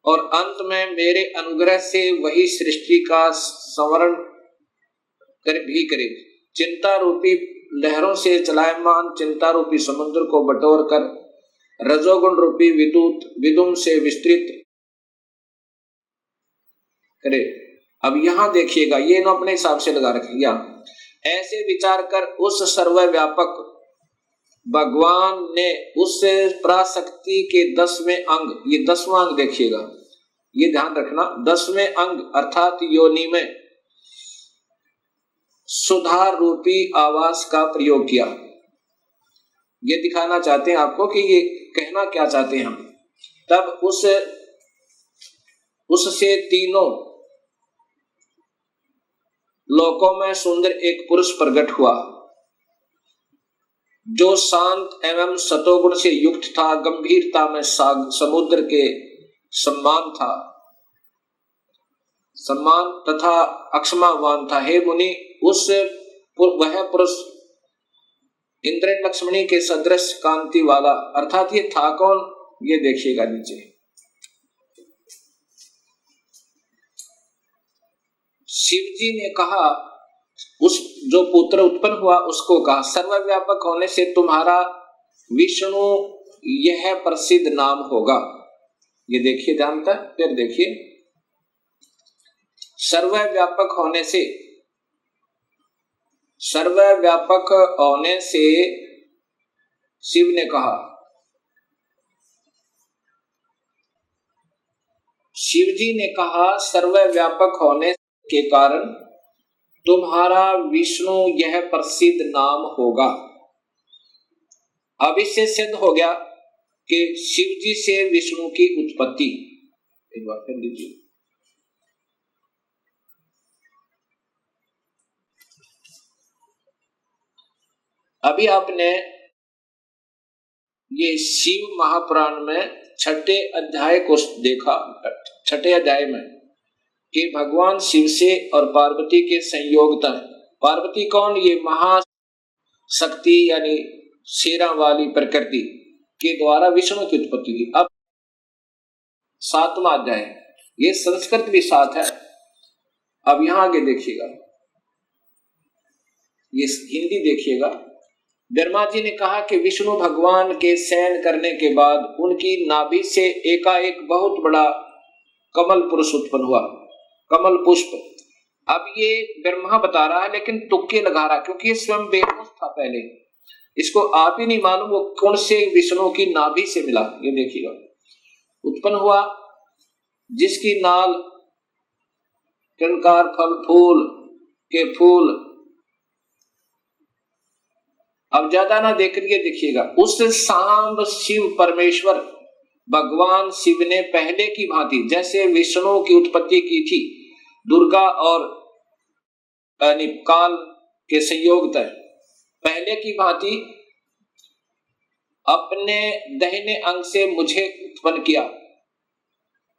और अंत में मेरे अनुग्रह से वही सृष्टि का संवरण भी करे। चिंता रूपी लहरों से चलायमान चिंता रूपी समुद्र को बटोर कर रजोगुण रूपी विदुम से विस्तृत करे। अब यहां देखिएगा, ये ना अपने हिसाब से लगा रखिएगा। ऐसे विचार कर उस सर्वव्यापक भगवान ने उस पराशक्ति के 10वें अंग, ये 10वां अंग देखिएगा, ये ध्यान रखना, 10वें अंग अर्थात योनि में सुधार रूपी आवास का प्रयोग किया। ये दिखाना चाहते हैं आपको कि ये कहना क्या चाहते हैं हम। तब उससे तीनों लोकों में सुंदर एक पुरुष प्रकट हुआ, जो शांत एवं सतोगुण से युक्त था, गंभीरता में समुद्र के सम्मान तथा अक्षमावान था। हे मुनि, वह पुरुष इंद्र लक्ष्मणी के सदृश कांति वाला, अर्थात ये था कौन, ये देखिएगा नीचे। शिवजी ने कहा, उस जो पुत्र उत्पन्न हुआ उसको कहा, सर्वव्यापक होने से तुम्हारा विष्णु यह प्रसिद्ध नाम होगा। ये देखिए ध्यान था, फिर देखिए, सर्वव्यापक होने से शिव ने कहा, शिवजी ने कहा सर्वव्यापक होने के कारण तुम्हारा विष्णु यह प्रसिद्ध नाम होगा। अब इससे सिद्ध हो गया कि शिवजी से विष्णु की उत्पत्ति। एक बार फिर लीजिए, अभी आपने ये शिव महापुराण में छठे अध्याय को देखा। छठे अध्याय में कि भगवान शिव से और पार्वती के संयोगता है। पार्वती कौन, ये महाशक्ति यानी शेरा वाली प्रकृति के द्वारा विष्णु की उत्पत्ति हुई। अब 7वां अध्याय, ये संस्कृत भी साथ है। अब यहां आगे देखिएगा, ये हिंदी देखिएगा। ब्रह्मा जी ने कहा कि विष्णु भगवान के शयन करने के बाद उनकी नाभि से एकाएक बहुत बड़ा कमल पुरुष उत्पन्न हुआ, कमल पुष्प। अब ये ब्रह्मा बता रहा है लेकिन तुक्के लगा रहा, क्योंकि ये स्वयं बेहोश था पहले, इसको आप ही नहीं मालूम वो कौन से विष्णु की नाभि से मिला। ये देखिएगा, उत्पन्न हुआ जिसकी नाल किरणकार फल फूल के फूल। अब ज्यादा ना देख लिए देखिएगा, उस सांब शिव परमेश्वर भगवान शिव ने पहले की भांति जैसे विष्णु की उत्पत्ति की थी दुर्गा और काल के संयोग तय, पहले की भांति अपने दाहिने अंग से मुझे उत्पन्न किया।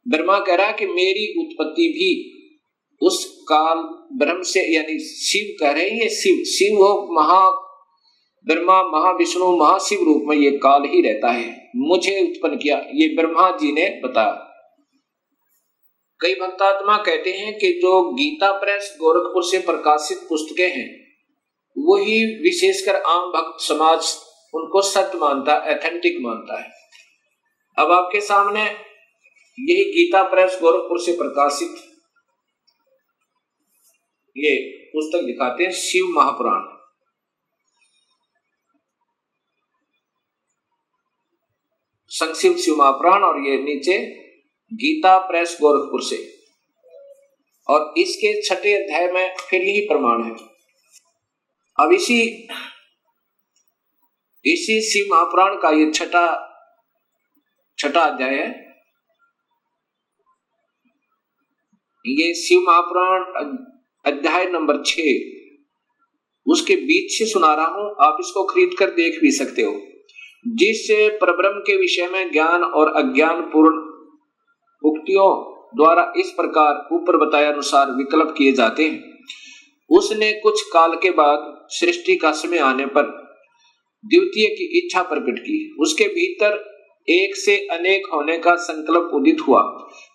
ब्रह्मा कह रहा कि मेरी उत्पत्ति भी उस काल ब्रह्म से, यानी शिव कह रहे हैं, ये शिव हो, महा ब्रह्मा महाविष्णु महाशिव रूप में ये काल ही रहता है, मुझे उत्पन्न किया, ये ब्रह्मा जी ने बताया। कई भक्तात्मा कहते हैं कि जो गीता प्रेस गोरखपुर से प्रकाशित पुस्तकें हैं वही विशेषकर आम भक्त समाज उनको सत्य मानता, एथेंटिक मानता है। अब आपके सामने यही गीता प्रेस गोरखपुर से प्रकाशित ये पुस्तक दिखाते हैं, शिव महापुराण। संक्षिप्त शिव महापुराण, और ये नीचे गीता प्रेस गोरखपुर से, और इसके 6ठे अध्याय में फिर यही प्रमाण है। अब इसी शिव महापुराण का ये छठा अध्याय है। ये शिव महापुराण अध्याय नंबर 6, उसके बीच से सुना रहा हूं, आप इसको खरीद कर देख भी सकते हो। जिस परब्रह्म के विषय में ज्ञान और अज्ञान पूर्ण उक्तियों द्वारा इस प्रकार ऊपर बताए अनुसार विकल्प किए जाते हैं, उसने कुछ काल के बाद सृष्टि का समय आने पर द्वितीय की इच्छा प्रकट की। उसके भीतर एक से अनेक होने का संकल्प उदित हुआ।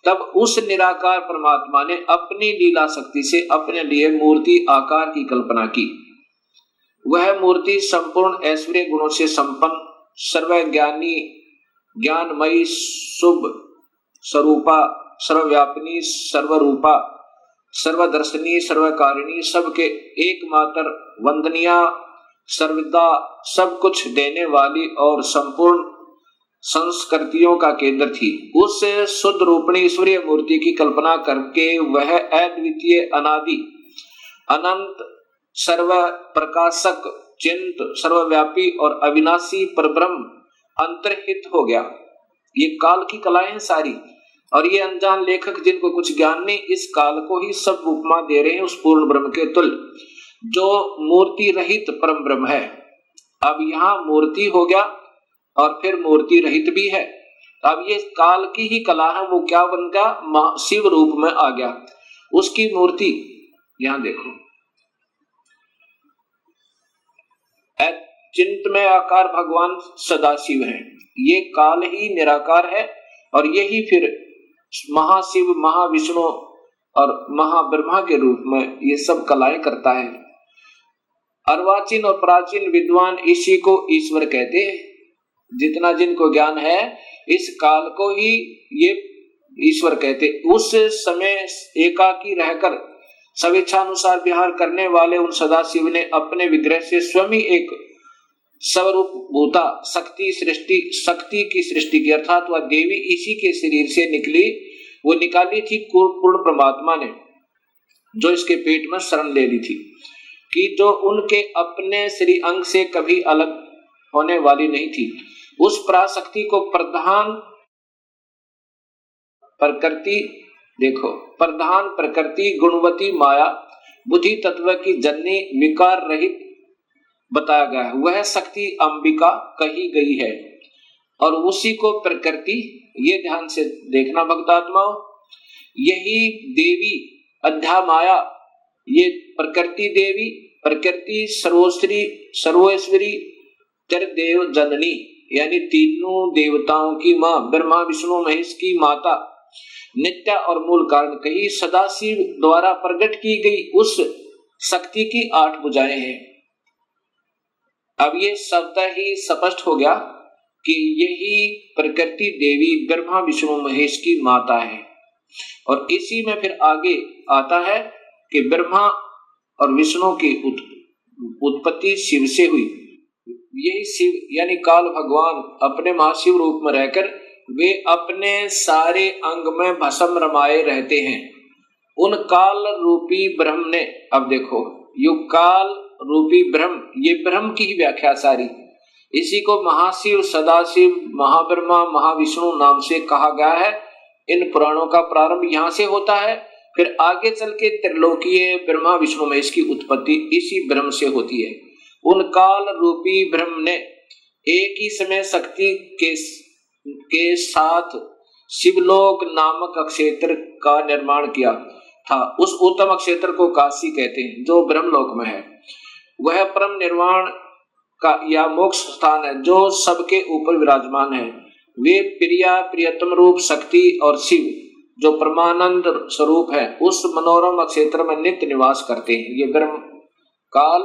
तब उस निराकार परमात्मा ने अपनी लीला शक्ति से अपने लिए मूर्ति आकार की कल्पना की। वह मूर्ति संपूर्ण ऐश्वर्य गुणों से संपन्न, सर्वज्ञानी, ज्ञानमयी, शुभ स्वरूपा, सर्वव्यापिनी, सर्वरूपा, सर्वदर्शनी, सर्वकारिणी, सबके एकमात्र वंदनीय, सर्वदा सब कुछ देने वाली और संपूर्ण संस्कृतियों का केंद्र थी। उस शुद्ध रूपणी ईश्वरीय मूर्ति की कल्पना करके वह अद्वितीय, अनादि, अनंत, सर्व प्रकाशक, चिंत, सर्वव्यापी और अविनाशी परब्रह्म अंतर्हित हो गया। ये काल की कलाएं हैं सारी, और ये अनजान लेखक जिनको कुछ ज्ञान नहीं, इस काल को ही सब उपमा दे रहे हैं उस पूर्ण ब्रह्म के तुल्य जो मूर्ति रहित परम ब्रह्म है। अब यहाँ मूर्ति हो गया और फिर मूर्ति रहित भी है। अब ये काल की ही कला है, वो क्या बन गया, शिव रूप में आ गया। उसकी मूर्ति यहाँ देखो, चिंतमय आकार भगवान सदाशिव है। ये काल ही निराकार है और यही फिर महाशिव, महाविष्णु और महाब्रह्मा के रूप में ये सब कलाएं करता है। अर्वाचीन और प्राचीन विद्वान इसी को ईश्वर कहते हैं। जितना जिनको ज्ञान है इस काल को ही ये ईश्वर कहते। उस समय एकाकी रहकर स्वेच्छानुसार विहार करने वाले उन सदाशिव ने अपने विग्रह से स्वयं ही एक स्वरूप भूता शक्ति की सृष्टि की, अर्थात वह देवी इसी के शरीर से निकली, वो निकाली थी पूर्ण परमात्मा ने, जो इसके पेट में शरण ले ली थी, कि जो उनके अपने श्री अंग से कभी अलग होने वाली नहीं थी। उस पराशक्ति को प्रधान प्रकृति, देखो, प्रधान प्रकृति गुणवती माया बुद्धि तत्व की जननी विकार रहित बताया गया है। वह शक्ति अंबिका कही गई है और उसी को प्रकृति, ये ध्यान से देखना भक्तात्माओं, यही देवी अध्या माया, ये प्रकृति देवी, प्रकृति सर्वोश्री सर्वेश्वरी त्रिदेव जननी, यानी तीनों देवताओं की माँ, ब्रह्मा विष्णु महेश की माता, नित्य और मूल कारण कही, सदाशिव द्वारा प्रकट की गई उस शक्ति की 8 भुजाएं हैं। अब ये शब्द ही स्पष्ट हो गया कि यही प्रकृति देवी ब्रह्मा विष्णु महेश की माता है। और इसी में फिर आगे आता है कि ब्रह्मा और विष्णु की उत्पत्ति शिव से हुई। यही शिव यानी काल भगवान अपने महाशिव रूप में रहकर वे अपने सारे अंग में भस्म रमाए रहते हैं। उन काल रूपी ब्रह्म ने, अब देखो युग काल रूपी ब्रह्म, ये ब्रह्म की ही व्याख्या सारी, इसी को महाशिव, सदाशिव, महाब्रह्मा, महाविष्णु नाम से कहा गया है। इन पुराणों का प्रारंभ यहाँ से होता है, फिर आगे चल के त्रिलोकीय ब्रह्मा विष्णु महेश की उत्पत्ति इसी ब्रह्म से होती है। उन काल रूपी ब्रह्म ने एक ही समय शक्ति के साथ शिवलोक नामक क्षेत्र का निर्माण किया था। उस उत्तम क्षेत्र को काशी कहते हैं, जो ब्रह्मलोक में है। वह परम निर्वाण का या मोक्ष स्थान है, जो सबके ऊपर विराजमान है। वे प्रिया प्रियतम रूप शक्ति और शिव जो परमानंद स्वरूप है, उस मनोरम क्षेत्र में नित्य निवास करते हैं। ये ब्रह्म काल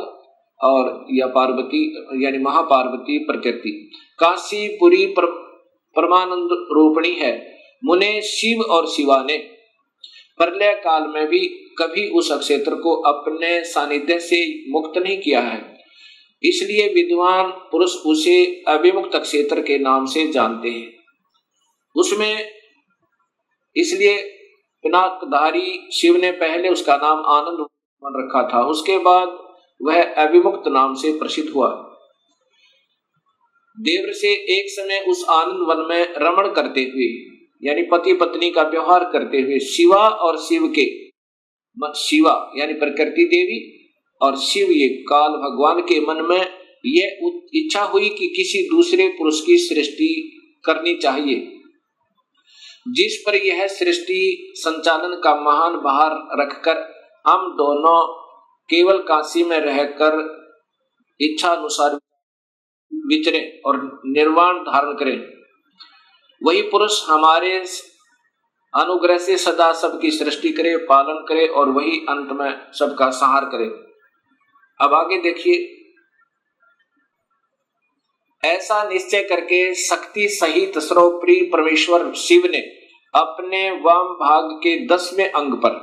और या पार्वती यानी महापार्वती प्रकृति काशीपुरी परमानंद रूपणी है। मुने शिव और शिवा ने प्रलय काल में भी कभी उस क्षेत्र को अपने सानिध्य से मुक्त नहीं किया है, इसलिए विद्वान पुरुष उसे अभिमुक्त क्षेत्र के नाम से जानते हैं। उसमें इसलिए पिनाकधारी शिव ने पहले उसका नाम आनंद वन रखा था, उसके बाद वह अभिमुक्त नाम से प्रसिद्ध हुआ। देवर से एक समय उस आनंद वन में रमण करते हुए यानी पति पत्नी का व्यवहार करते हुए शिवा और शिव के, शिवा यानी प्रकृति देवी और शिव ये काल भगवान के मन में यह इच्छा हुई कि किसी दूसरे पुरुष की सृष्टि करनी चाहिए, जिस पर यह सृष्टि संचालन का महान भार रखकर हम दोनों केवल काशी में रहकर इच्छा अनुसार विचरे और निर्वाण धारण करें। वही पुरुष हमारे अनुग्रह से सदा सबकी सृष्टि करे, पालन करे और वही अंत में सबका संहार करे। अब आगे देखिए, ऐसा निश्चय करके शक्ति सहित सर्वप्रिय परमेश्वर शिव ने अपने वाम भाग के 10वें अंग पर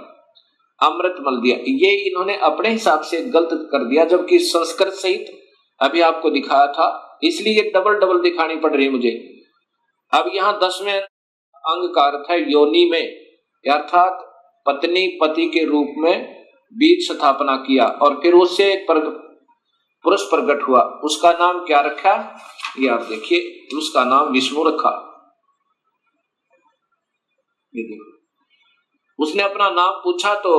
अमृत मल दिया। ये इन्होंने अपने हिसाब से गलत कर दिया, जबकि संस्कृत सहित अभी आपको दिखाया था, इसलिए ये डबल दिखानी पड़ रही है मुझे। अब यहाँ 10वें अंग का अर्थ है योनि में, अर्थात पत्नी पति के रूप में बीज स्थापना किया और फिर उससे पुरुष प्रकट हुआ। उसका नाम क्या रखा, ये आप देखिए, उसका नाम विष्णु रखा। ये देखो, उसने अपना नाम पूछा तो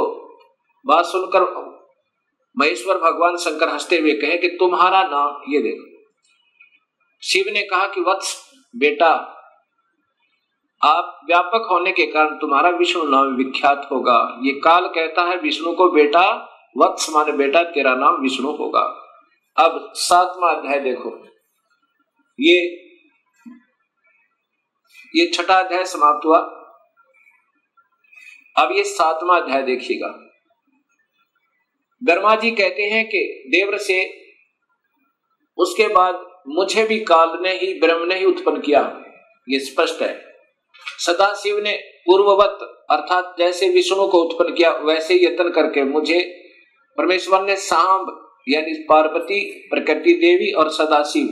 बात सुनकर महेश्वर भगवान शंकर हंसते हुए कहे कि तुम्हारा नाम, ये देखो, शिव ने कहा कि वत्स बेटा, आप व्यापक होने के कारण तुम्हारा विष्णु नाम विख्यात होगा। ये काल कहता है विष्णु को बेटा, वत्स माने बेटा, तेरा नाम विष्णु होगा। अब 7वां अध्याय देखो, ये 6ठा अध्याय समाप्त हुआ। अब ये 7वां अध्याय देखिएगा। ब्रह्मा जी कहते हैं कि देवर से, उसके बाद मुझे भी काल ने ही, ब्रह्म ने ही उत्पन्न किया, ये स्पष्ट है। सदाशिव ने पूर्ववत अर्थात जैसे विष्णु को उत्पन्न किया वैसे यत्न करके मुझे परमेश्वर ने सांब यानी पार्वती, प्रकृति देवी और सदाशिव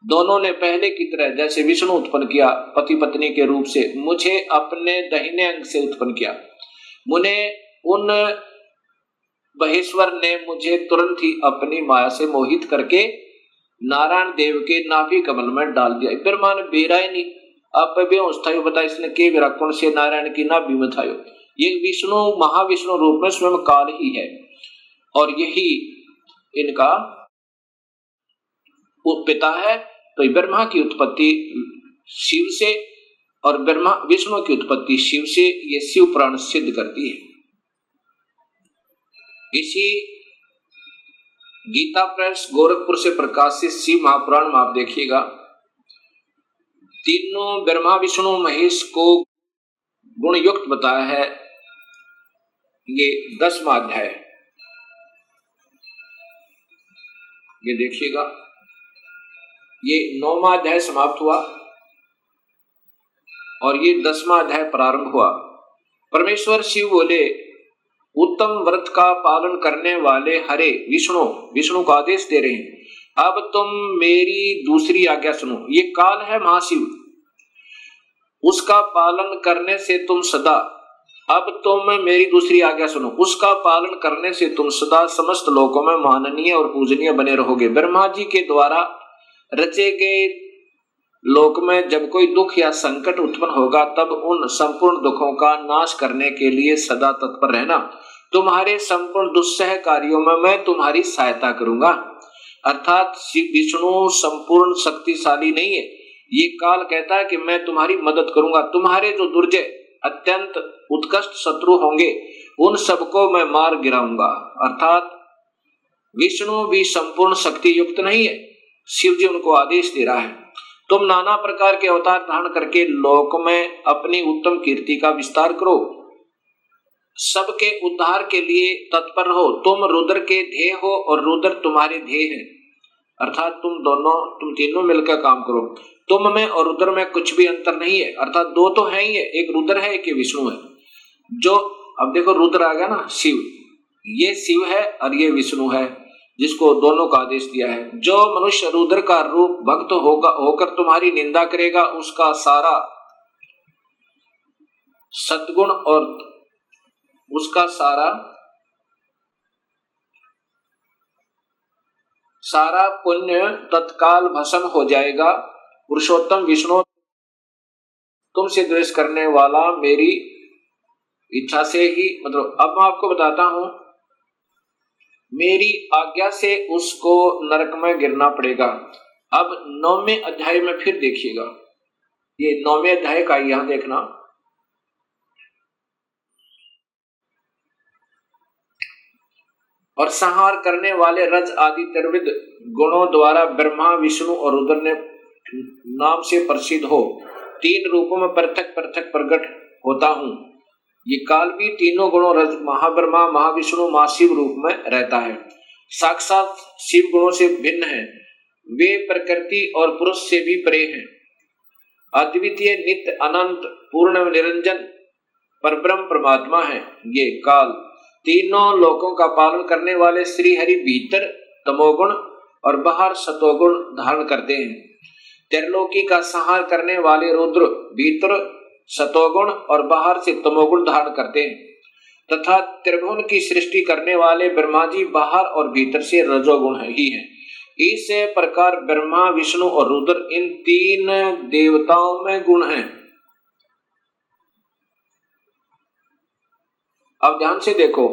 दोनों ने पहले की तरह जैसे विष्णु उत्पन्न किया पति पत्नी के रूप से, मुझे अपने दाहिने अंग से उत्पन्न किया। मुने उन महेश्वर ने मुझे तुरंत ही अपनी माया से मोहित करके नारायण देव के नाभि कमल में डाल दिया। ब्रह्मा ने बेरा ही नहीं, आप बेहोश बता इसने के विराकोण से नारायण की नाभि में था। ये विष्णु महाविष्णु रूप में स्वयं काल ही है और यही इनका पिता है। तो ब्रह्मा की उत्पत्ति शिव से और ब्रह्मा विष्णु की उत्पत्ति शिव से, ये शिव पुराण सिद्ध करती है। इसी गीता प्रेस गोरखपुर से प्रकाशित शिव महापुराण में आप देखिएगा, तीनों ब्रह्मा विष्णु महेश को गुण युक्त बताया है। ये 10वां अध्याय, ये देखिएगा ये 9वां अध्याय समाप्त हुआ और ये 10वां अध्याय प्रारंभ हुआ। परमेश्वर शिव बोले, उत्तम व्रत का पालन करने वाले हरे विष्णु को आदेश दे रहे हैं, अब तुम मेरी दूसरी आज्ञा सुनो। ये काल है महाशिव, उसका पालन करने से तुम सदा, अब तुम मेरी दूसरी आज्ञा सुनो, उसका पालन करने से तुम सदा समस्त लोकों में माननीय और पूजनीय बने रहोगे। ब्रह्मा जी के द्वारा रचे गए लोक में जब कोई दुख या संकट उत्पन्न होगा, तब उन संपूर्ण दुखों का नाश करने के लिए सदा तत्पर रहना। तुम्हारे संपूर्ण दुस्सह कार्यों में मैं तुम्हारी सहायता करूंगा। अर्थात विष्णु संपूर्ण शक्तिशाली नहीं है, ये काल कहता है कि मैं तुम्हारी मदद करूंगा। तुम्हारे जो दुर्जय अत्यंत उत्कृष्ट शत्रु होंगे, उन सबको मैं मार गिराऊंगा। अर्थात विष्णु भी संपूर्ण शक्ति युक्त नहीं है। शिव जी उनको आदेश दे रहा है, तुम नाना प्रकार के अवतार धारण करके लोक में अपनी उत्तम कीर्ति का विस्तार करो, सबके उद्धार के लिए तत्पर रहो। तुम रुद्र के ध्येय हो और रुद्र तुम्हारे ध्येय है। अर्थात तुम तीनों मिलकर काम करो। तुम में और रुद्र में कुछ भी अंतर नहीं है। अर्थात दो तो है ही है, एक रुद्र है, एक विष्णु है। जो अब देखो रुद्र आ गया ना, शिव, ये शिव है और ये विष्णु है, जिसको दोनों का आदेश दिया है। जो मनुष्य रुद्र का रूप भक्त होकर तुम्हारी निंदा करेगा, उसका सारा सद्गुण और उसका सारा पुण्य तत्काल भस्म हो जाएगा। पुरुषोत्तम विष्णु, तुमसे द्वेष करने वाला मेरी इच्छा से ही, मतलब अब मैं आपको बताता हूं, मेरी आज्ञा से उसको नरक में गिरना पड़ेगा। अब 9वें अध्याय में फिर देखिएगा, ये 9वें अध्याय का यहां देखना, और संहार करने वाले रज आदि त्रिविध गुणों द्वारा ब्रह्मा विष्णु और रुद्र ने नाम से प्रसिद्ध हो 3 रूपों में पृथक पृथक प्रकट होता हूं। ये काल भी तीनों गुणों रज महाब्रह्मा महाविष्णु महाशिव रूप में रहता है। साक्षात शिव गुणों से भिन्न है, वे प्रकृति और पुरुष से भी परे हैं। अद्वितीय नित्य अनंत पूर्ण निरंजन परब्रह्म परमात्मा है। ये काल तीनों लोकों का पालन करने वाले श्री हरि भीतर तमोगुण और बाहर सतोगुण धारण करते हैं। त्रिलोकी का संहार करने वाले रुद्र भीतर सतोगुण और बाहर से तमोगुण धारण करते हैं, तथा त्रिभुवन की सृष्टि करने वाले ब्रह्मा जी बाहर और भीतर से रजोगुण ही हैं। इस प्रकार ब्रह्मा विष्णु और रुद्र इन 3 देवताओं में गुण हैं। अब ध्यान से देखो,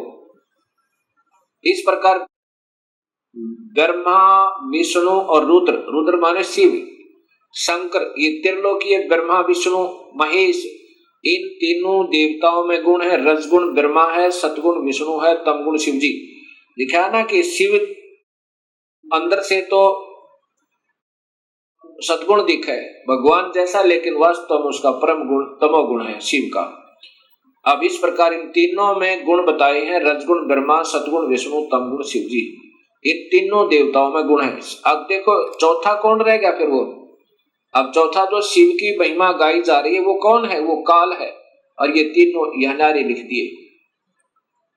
इस प्रकार ब्रह्मा विष्णु और रुद्र माने शिव, शंकर, ये त्रिलोकीय ब्रह्मा विष्णु महेश, इन तीनों देवताओं में गुण है। रजगुण ब्रह्मा है, सतगुण विष्णु है, तमगुण शिव जी। लिखा ना कि शिव अंदर से तो सतगुण दिखा है भगवान जैसा, लेकिन वास्तव में उसका परम गुण तमोगुण है शिव का। अब इस प्रकार इन तीनों में गुण बताए हैं, रजगुण ब्रह्मा, सतगुण विष्णु, तमगुण शिव जी। इन तीनों देवताओं में गुण है। अब देखो चौथा कौन रह गया फिर वो, अब चौथा जो शिव की महिमा गाई जा रही है वो कौन है, वो काल है, और ये तीनों यह नारे लिख दिए।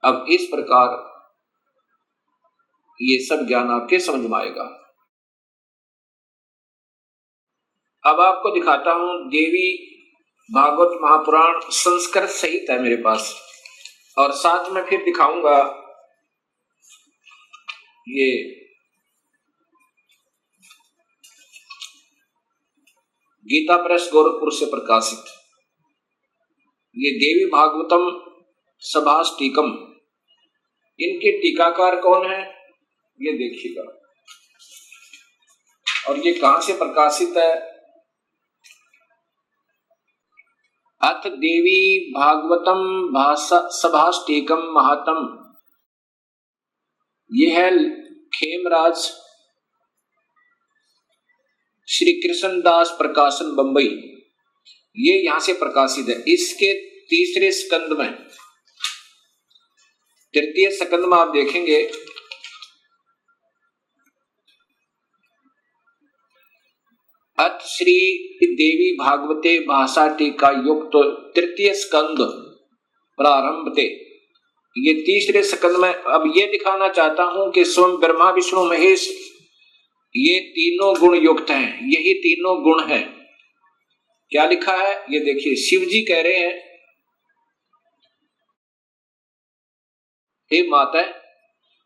अब इस प्रकार ये सब ज्ञान आपके समझ में आएगा। अब आपको दिखाता हूं, देवी भागवत महापुराण संस्कृत सहित है मेरे पास, और साथ में फिर दिखाऊंगा ये गीता प्रेस गोरखपुर से प्रकाशित ये देवी भागवतम सभास टीकम। इनके टीकाकार कौन है ये देखिएगा, और ये कहां से प्रकाशित है। अथ देवी भागवतम सभास टीकम महात्म, ये है खेमराज श्री कृष्णदास प्रकाशन बंबई, ये यहां से प्रकाशित है। इसके 3रे स्कंद में, 3य स्कंद में आप देखेंगे अथ श्री देवी भागवते भाषा टीका युक्त तृतीय स्कंद प्रारंभते। ये तीसरे स्कंद में अब ये दिखाना चाहता हूं कि स्वयं ब्रह्मा विष्णु महेश ये तीनों गुण युक्त हैं। यही तीनों गुण हैं। क्या लिखा है ये देखिए। शिव जी कह रहे हैं, हे माता,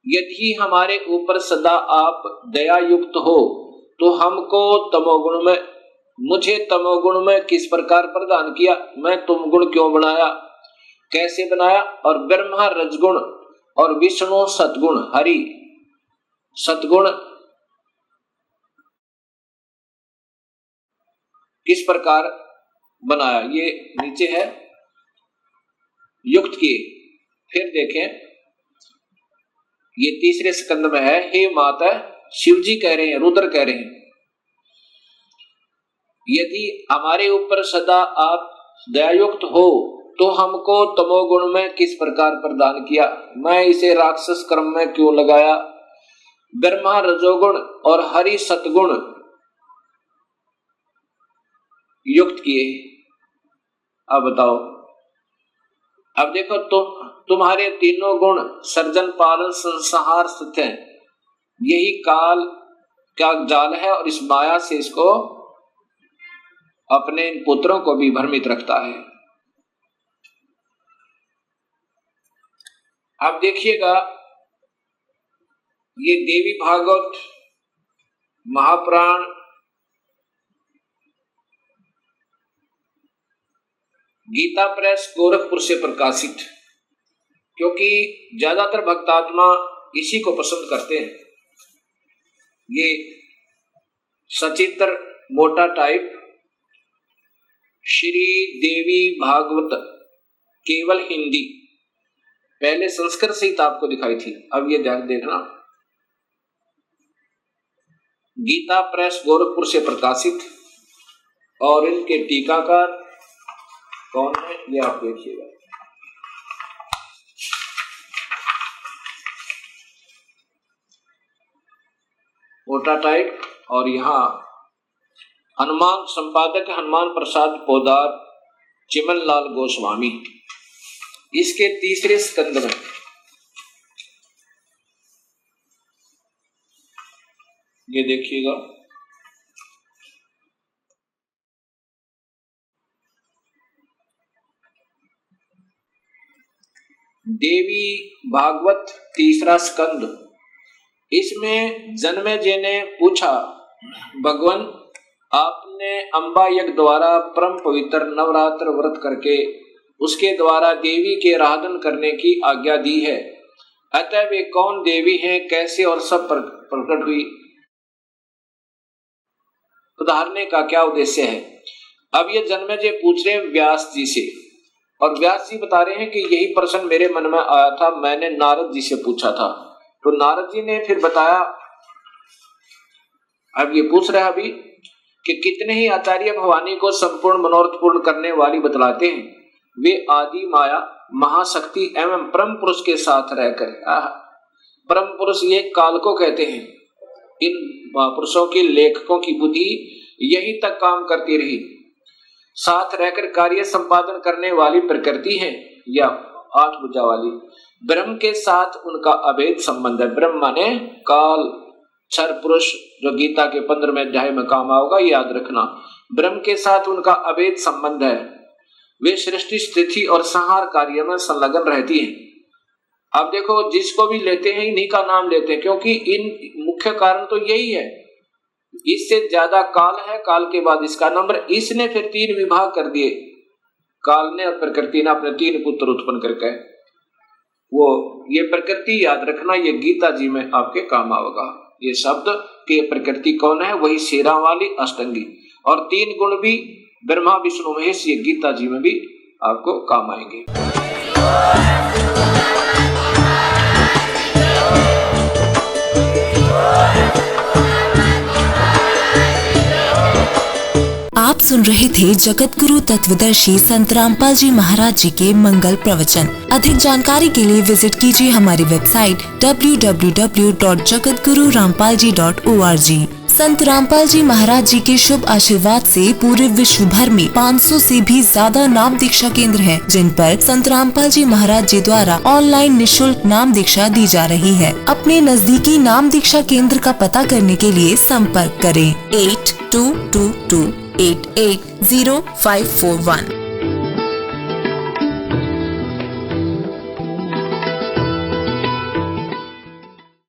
यदि हमारे ऊपर सदा आप दया युक्त हो तो हमको तमोगुण में, मुझे तमोगुण में किस प्रकार प्रदान किया, मैं तुम गुण क्यों बनाया, कैसे बनाया, और ब्रह्मा रजगुण और विष्णु सतगुण, हरि सतगुण किस प्रकार बनाया, ये नीचे है युक्त किए। फिर देखें ये तीसरे स्कंद में है, हे माता, शिव जी कह रहे हैं, रुद्र कह रहे हैं, यदि हमारे ऊपर सदा आप दयायुक्त हो तो हमको तमोगुण में किस प्रकार प्रदान किया, मैं इसे राक्षस कर्म में क्यों लगाया, ब्रह्मा रजोगुण और हरि सतगुण युक्त किए। अब बताओ, अब देखो तुम्हारे तीनों गुण सर्जन पालन संहार स्थित हैं। यही काल का जाल है और इस माया से इसको अपने पुत्रों को भी भ्रमित रखता है। अब देखिएगा ये देवी भागवत महापुराण गीता प्रेस गोरखपुर से प्रकाशित, क्योंकि ज्यादातर भक्तात्मा इसी को पसंद करते हैं। ये सचित्र मोटा टाइप श्री देवी भागवत केवल हिंदी, पहले संस्कृत सहित आपको दिखाई थी, अब ये देखना गीता प्रेस गोरखपुर से प्रकाशित। और इनके टीकाकार कौन है ये आप देखिएगा। मोटा टाइप, और यहाँ हनुमान संपादक हनुमान प्रसाद पोदार चिमन लाल गोस्वामी, इसके तीसरे स्कंद में ये देखिएगा। देवी भागवत तीसरा स्कंद, इसमें जन्मेजय ने पूछा, भगवान आपने अंबा यज्ञ द्वारा परम पवित्र नवरात्र व्रत करके उसके द्वारा देवी के आराधन करने की आज्ञा दी है, अतः वे कौन देवी हैं, कैसे और सब प्रकट हुई, उदाहरने का क्या उद्देश्य है। अब ये जन्मेजय पूछ रहे व्यास जी से, और व्यास जी बता रहे हैं कि यही प्रश्न मेरे मन में आया था, मैंने नारद जी से पूछा था। तो नारद जी ने फिर बताया, अब ये पूछ रहा है अभी कि कितने ही आचार्य भवानी को संपूर्ण मनोरथ पूर्ण करने वाली बतलाते हैं, वे आदि माया महाशक्ति एवं परम पुरुष के साथ रहकर, परम पुरुष ये काल को कहते हैं, इन पुरुषों की लेखकों की बुद्धि यही तक काम करती रही, साथ रहकर कार्य संपादन करने वाली प्रकृति है या आठ भुजा वाली, ब्रह्म के साथ उनका अभेद संबंध है। ब्रह्म माने काल, क्षर पुरुष, जो गीता के 15वें अध्याय में काम आओगा, याद रखना। ब्रह्म के साथ उनका अभेद संबंध है, वे सृष्टि स्थिति और संहार कार्य में संलग्न रहती हैं। अब देखो जिसको भी लेते हैं इन्हीं का नाम लेते हैं, क्योंकि इन मुख्य कारण तो यही है। इससे ज्यादा काल है, काल के बाद इसका नंबर, इसने फिर 3 विभाग कर दिए, काल ने और प्रकृति ने अपने 3 पुत्र उत्पन्न करके। वो ये प्रकृति याद रखना, ये गीता जी में आपके काम आएगा। ये शब्द कि प्रकृति कौन है, वही शेरा वाली अष्टंगी, और 3 गुण भी ब्रह्मा विष्णु महेश, ये गीता जी में भी आपको काम आएंगे।
आप सुन रहे थे जगत गुरु तत्वदर्शी संत रामपाल जी महाराज जी के मंगल प्रवचन। अधिक जानकारी के लिए विजिट कीजिए हमारी वेबसाइट www.jagatgururampalji.org। संत रामपाल जी महाराज जी के शुभ आशीर्वाद से पूरे विश्व भर में 500 से भी ज्यादा नाम दीक्षा केंद्र हैं, जिन पर संत रामपाल जी महाराज जी द्वारा ऑनलाइन निशुल्क नाम दीक्षा दी जा रही है। अपने नजदीकी नाम दीक्षा केंद्र का पता करने के लिए संपर्क करें 8222880541।